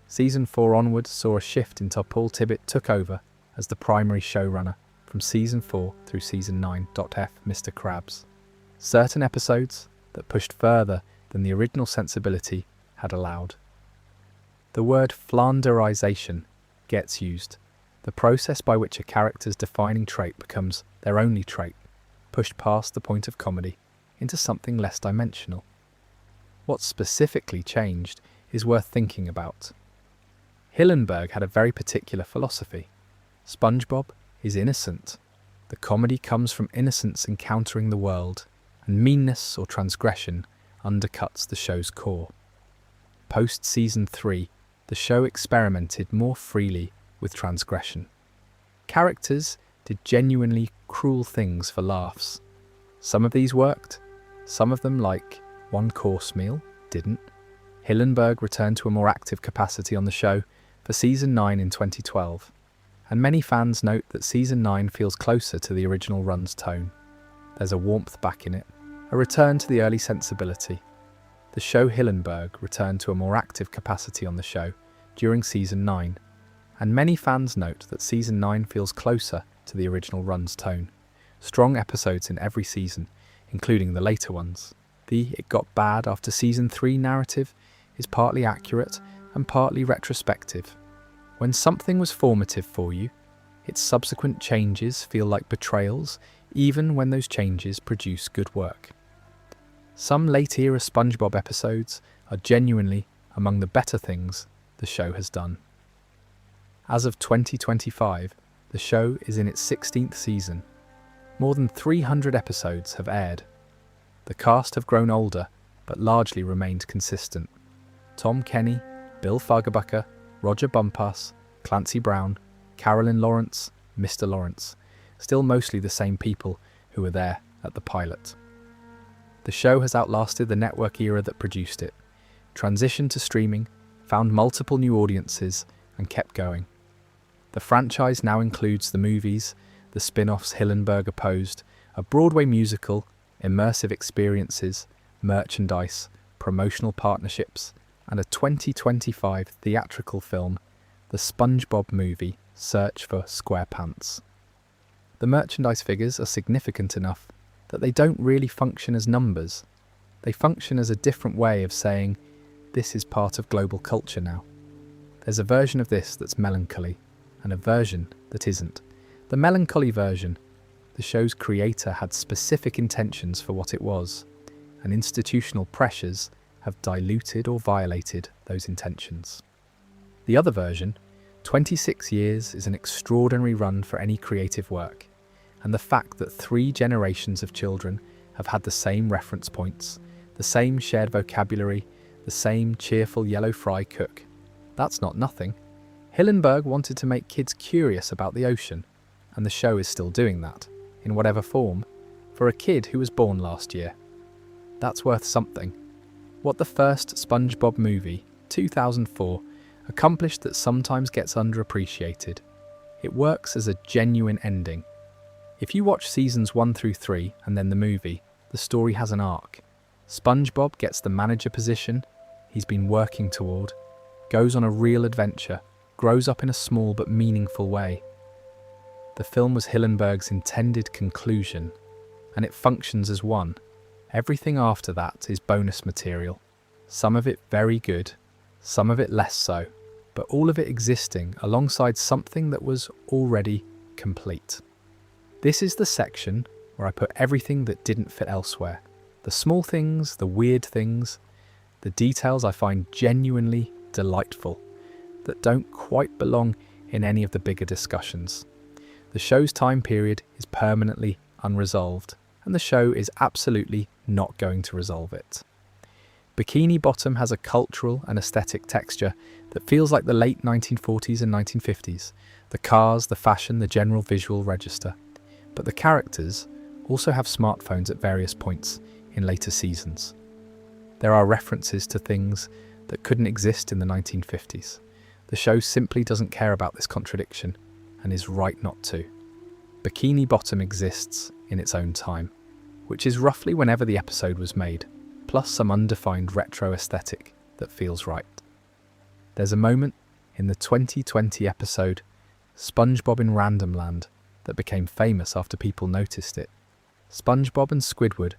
Season 4 onward saw a shift until Paul Tibbitt took over as the primary showrunner from season 4 through season 9. Mr. Krabs. Certain episodes that pushed further than the original sensibility had allowed. The word Flanderization gets used, the process by which a character's defining trait becomes their only trait, pushed past the point of comedy into something less dimensional. What specifically changed is worth thinking about. Hillenburg had a very particular philosophy. SpongeBob is innocent. The comedy comes from innocence encountering the world, and meanness or transgression undercuts the show's core. Post-season 3, the show experimented more freely with transgression. Characters did genuinely cruel things for laughs. Some of these worked, some of them, like one course meal, didn't. Hillenburg returned to a more active capacity on the show for season 9 in 2012, and many fans note that season 9 feels closer to the original run's tone. There's a warmth back in it, a return to the early sensibility. The show Hillenburg returned to a more active capacity on the show during season 9, and many fans note that season 9 feels closer to the original run's tone. Strong episodes in every season, including the later ones. The "it got bad after season 3" narrative is partly accurate and partly retrospective. When something was formative for you, its subsequent changes feel like betrayals, even when those changes produce good work. Some late-era SpongeBob episodes are genuinely among the better things the show has done. As of 2025, the show is in its 16th season. More than 300 episodes have aired. The cast have grown older, but largely remained consistent. Tom Kenny, Bill Fagerbakker, Roger Bumpass, Clancy Brown, Carolyn Lawrence, Mr. Lawrence, still mostly the same people who were there at the pilot. The show has outlasted the network era that produced it, transitioned to streaming, found multiple new audiences, and kept going. The franchise now includes the movies, the spin-offs Hillenburg opposed, a Broadway musical, immersive experiences, merchandise, promotional partnerships, and a 2025 theatrical film, the SpongeBob movie, Search for SquarePants. The merchandise figures are significant enough that they don't really function as numbers. They function as a different way of saying, this is part of global culture now. There's a version of this that's melancholy, and a version that isn't. The melancholy version, the show's creator had specific intentions for what it was, and institutional pressures have diluted or violated those intentions. The other version, 26 years is an extraordinary run for any creative work, and the fact that 3 generations of children have had the same reference points, the same shared vocabulary, the same cheerful yellow fry cook, that's not nothing. Hillenburg wanted to make kids curious about the ocean, and the show is still doing that, in whatever form, for a kid who was born last year. That's worth something. What the first SpongeBob movie, 2004, accomplished that sometimes gets underappreciated. It works as a genuine ending. If you watch seasons 1 through 3 and then the movie, the story has an arc. SpongeBob gets the manager position he's been working toward, goes on a real adventure, grows up in a small but meaningful way. The film was Hillenburg's intended conclusion, and it functions as one. Everything after that is bonus material, some of it very good, some of it less so, but all of it existing alongside something that was already complete. This is the section where I put everything that didn't fit elsewhere. The small things, the weird things, the details I find genuinely delightful, that don't quite belong in any of the bigger discussions. The show's time period is permanently unresolved, and the show is absolutely not going to resolve it. Bikini Bottom has a cultural and aesthetic texture that feels like the late 1940s and 1950s, the cars, the fashion, the general visual register. But the characters also have smartphones at various points in later seasons. There are references to things that couldn't exist in the 1950s. The show simply doesn't care about this contradiction, and is right not to. Bikini Bottom exists in its own time, which is roughly whenever the episode was made, plus some undefined retro aesthetic that feels right. There's a moment in the 2020 episode SpongeBob in Random Land that became famous after people noticed it. SpongeBob and Squidward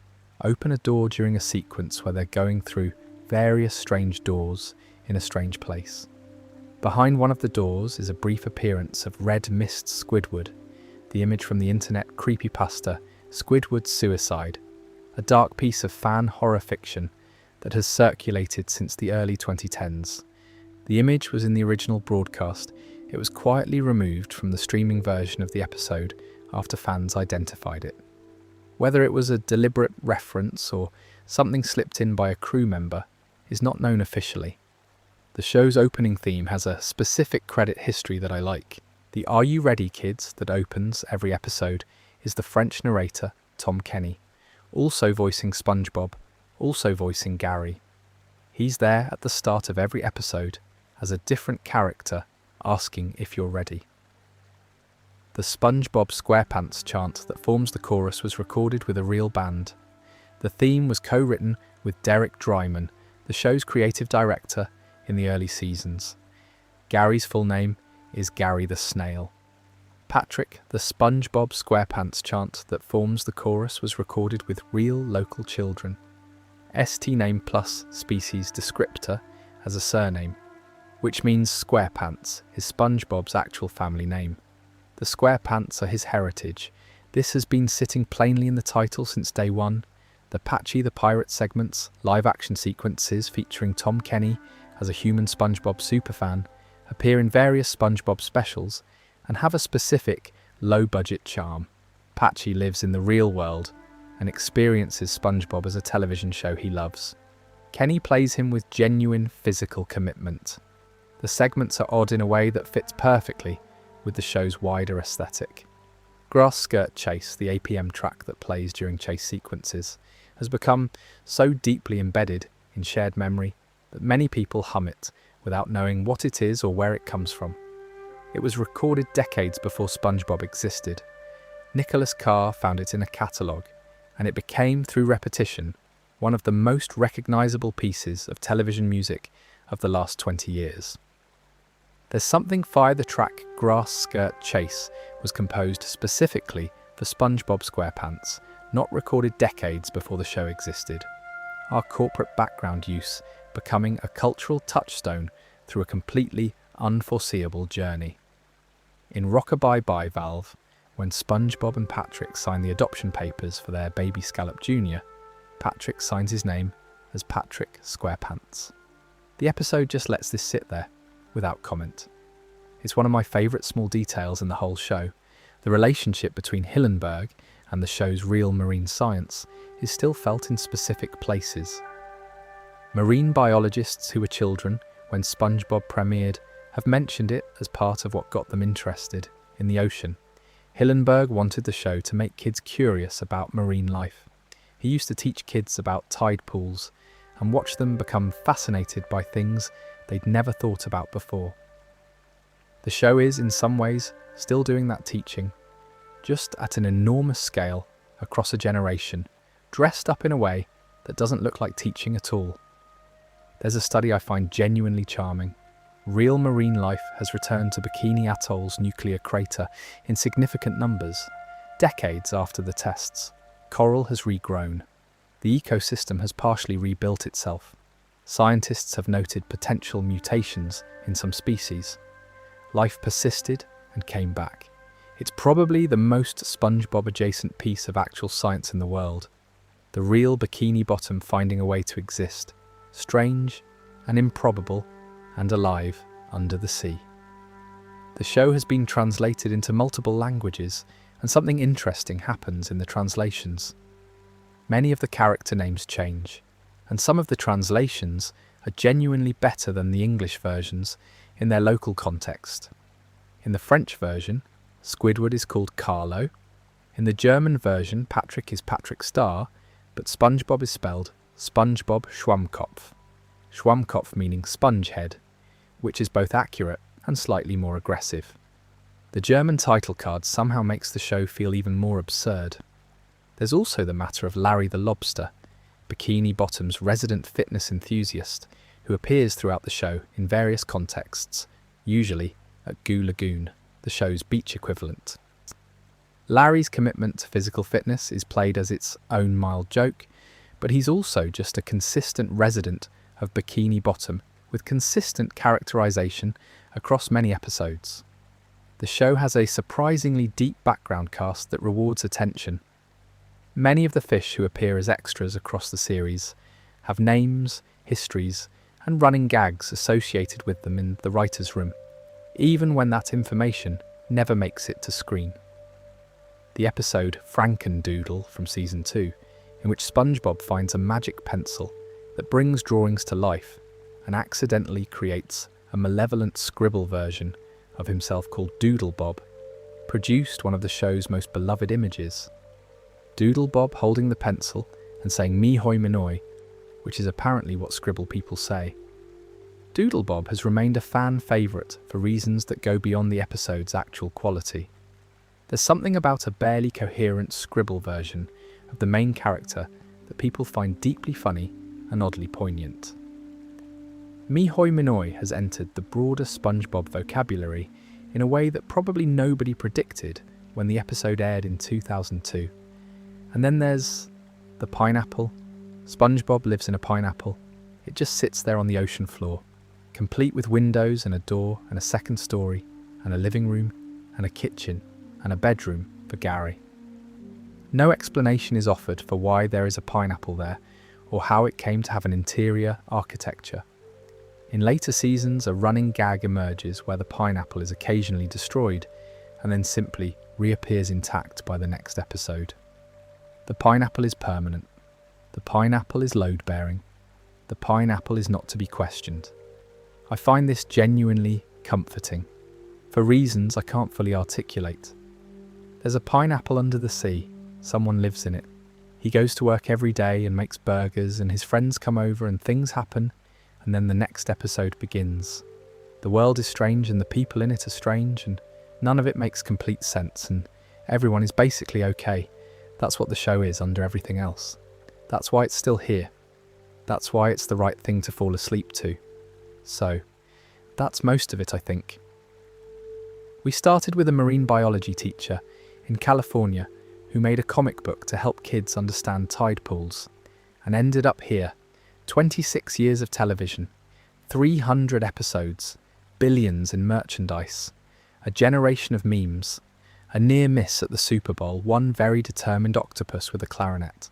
open a door during a sequence where they're going through various strange doors in a strange place. Behind one of the doors is a brief appearance of Red Mist Squidward, the image from the internet creepypasta Squidward's Suicide, a dark piece of fan horror fiction that has circulated since the early 2010s. The image was in the original broadcast. It was quietly removed from the streaming version of the episode after fans identified it. Whether it was a deliberate reference or something slipped in by a crew member is not known officially. The show's opening theme has a specific credit history that I like. The "Are You Ready, Kids" that opens every episode is the French narrator Tom Kenny, also voicing SpongeBob, also voicing Gary. He's there at the start of every episode as a different character asking if you're ready. The SpongeBob SquarePants chant that forms the chorus was recorded with a real band. The theme was co-written with Derek Dryman, the show's creative director in the early seasons. Gary's full name is Gary the Snail. Patrick, the SpongeBob SquarePants chant that forms the chorus was recorded with real local children. ST name plus species descriptor as a surname, which means SquarePants is SpongeBob's actual family name. The SquarePants are his heritage. This has been sitting plainly in the title since day one. The Patchy the Pirate segments, live-action sequences featuring Tom Kenny as a human SpongeBob superfan, appear in various SpongeBob specials and have a specific, low-budget charm. Patchy lives in the real world and experiences SpongeBob as a television show he loves. Kenny plays him with genuine physical commitment. The segments are odd in a way that fits perfectly with the show's wider aesthetic. Grass Skirt Chase, the APM track that plays during chase sequences, has become so deeply embedded in shared memory that many people hum it without knowing what it is or where it comes from. It was recorded decades before SpongeBob existed. Nicholas Carr found it in a catalogue, and it became, through repetition, one of the most recognisable pieces of television music of the last 20 years. There's Something Fire the track Grass Skirt Chase was composed specifically for SpongeBob SquarePants, not recorded decades before the show existed. Our corporate background use becoming a cultural touchstone through a completely unforeseeable journey. In Rockabye Bye Valve, when SpongeBob and Patrick sign the adoption papers for their baby Scallop Jr., Patrick signs his name as Patrick SquarePants. The episode just lets this sit there, without comment. It's one of my favourite small details in the whole show. The relationship between Hillenburg and the show's real marine science is still felt in specific places. Marine biologists who were children when SpongeBob premiered have mentioned it as part of what got them interested in the ocean. Hillenburg wanted the show to make kids curious about marine life. He used to teach kids about tide pools and watch them become fascinated by things they'd never thought about before. The show is, in some ways, still doing that teaching, just at an enormous scale across a generation, dressed up in a way that doesn't look like teaching at all. There's a study I find genuinely charming. Real marine life has returned to Bikini Atoll's nuclear crater in significant numbers, decades after the tests. Coral has regrown. The ecosystem has partially rebuilt itself. Scientists have noted potential mutations in some species. Life persisted and came back. It's probably the most SpongeBob-adjacent piece of actual science in the world. The real Bikini Bottom finding a way to exist, strange and improbable and alive under the sea. The show has been translated into multiple languages, and something interesting happens in the translations. Many of the character names change, and some of the translations are genuinely better than the English versions in their local context. In the French version, Squidward is called Carlo. In the German version, Patrick is Patrick Star, but SpongeBob is spelled SpongeBob Schwammkopf. Schwammkopf meaning sponge head, which is both accurate and slightly more aggressive. The German title card somehow makes the show feel even more absurd. There's also the matter of Larry the Lobster, Bikini Bottom's resident fitness enthusiast, who appears throughout the show in various contexts, usually at Goo Lagoon, the show's beach equivalent. Larry's commitment to physical fitness is played as its own mild joke, but he's also just a consistent resident of Bikini Bottom with consistent characterization across many episodes. The show has a surprisingly deep background cast that rewards attention. Many of the fish who appear as extras across the series have names, histories, and running gags associated with them in the writer's room, even when that information never makes it to screen. The episode Frankendoodle from Season 2, in which SpongeBob finds a magic pencil that brings drawings to life and accidentally creates a malevolent scribble version of himself called Doodlebob, produced one of the show's most beloved images. Doodlebob holding the pencil and saying "me hoi minoi," which is apparently what scribble people say. Doodlebob has remained a fan favourite for reasons that go beyond the episode's actual quality. There's something about a barely coherent scribble version of the main character that people find deeply funny and oddly poignant. Me hoi minoi has entered the broader SpongeBob vocabulary in a way that probably nobody predicted when the episode aired in 2002. And then there's the pineapple. SpongeBob lives in a pineapple. It just sits there on the ocean floor, complete with windows and a door and a second story and a living room and a kitchen and a bedroom for Gary. No explanation is offered for why there is a pineapple there or how it came to have an interior architecture. In later seasons, a running gag emerges where the pineapple is occasionally destroyed and then simply reappears intact by the next episode. The pineapple is permanent. The pineapple is load-bearing. The pineapple is not to be questioned. I find this genuinely comforting, for reasons I can't fully articulate. There's a pineapple under the sea. Someone lives in it. He goes to work every day and makes burgers, and his friends come over and things happen, and then the next episode begins. The world is strange and the people in it are strange, and none of it makes complete sense, and everyone is basically okay. That's what the show is under everything else. That's why it's still here. That's why it's the right thing to fall asleep to. So, that's most of it, I think. We started with a marine biology teacher in California who made a comic book to help kids understand tide pools, and ended up here. 26 years of television, 300 episodes, billions in merchandise, a generation of memes, a near miss at the Super Bowl, one very determined octopus with a clarinet,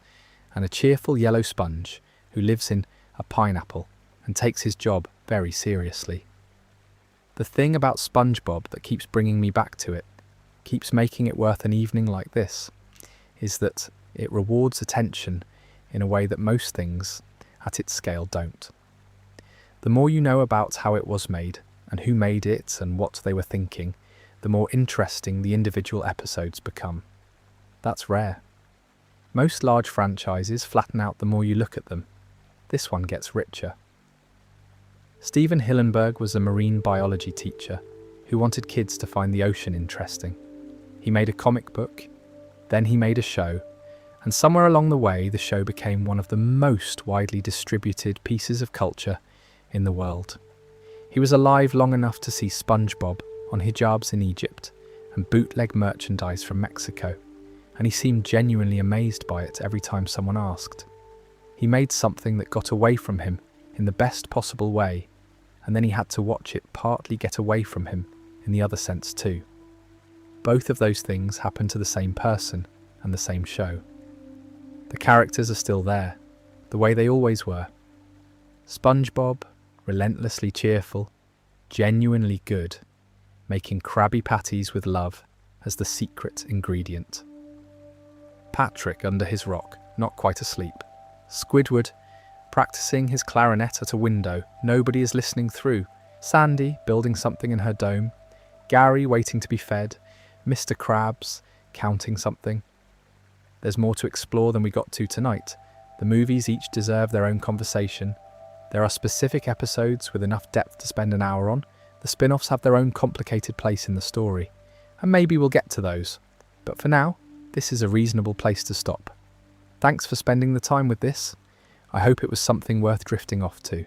and a cheerful yellow sponge who lives in a pineapple and takes his job very seriously. The thing about SpongeBob that keeps bringing me back to it, keeps making it worth an evening like this, is that it rewards attention in a way that most things at its scale don't. The more you know about how it was made, and who made it and what they were thinking, the more interesting the individual episodes become. That's rare. Most large franchises flatten out the more you look at them. This one gets richer. Steven Hillenburg was a marine biology teacher who wanted kids to find the ocean interesting. He made a comic book, then he made a show, and somewhere along the way the show became one of the most widely distributed pieces of culture in the world. He was alive long enough to see SpongeBob on hijabs in Egypt and bootleg merchandise from Mexico, and he seemed genuinely amazed by it every time someone asked. He made something that got away from him in the best possible way, and then he had to watch it partly get away from him in the other sense too. Both of those things happen to the same person and the same show. The characters are still there, the way they always were. SpongeBob, relentlessly cheerful, genuinely good, making Krabby Patties with love as the secret ingredient. Patrick under his rock, not quite asleep. Squidward, practicing his clarinet at a window, nobody is listening through. Sandy, building something in her dome. Gary, waiting to be fed. Mr. Krabs, counting something. There's more to explore than we got to tonight. The movies each deserve their own conversation. There are specific episodes with enough depth to spend an hour on. The spin-offs have their own complicated place in the story, and maybe we'll get to those. But for now, this is a reasonable place to stop. Thanks for spending the time with this. I hope it was something worth drifting off to.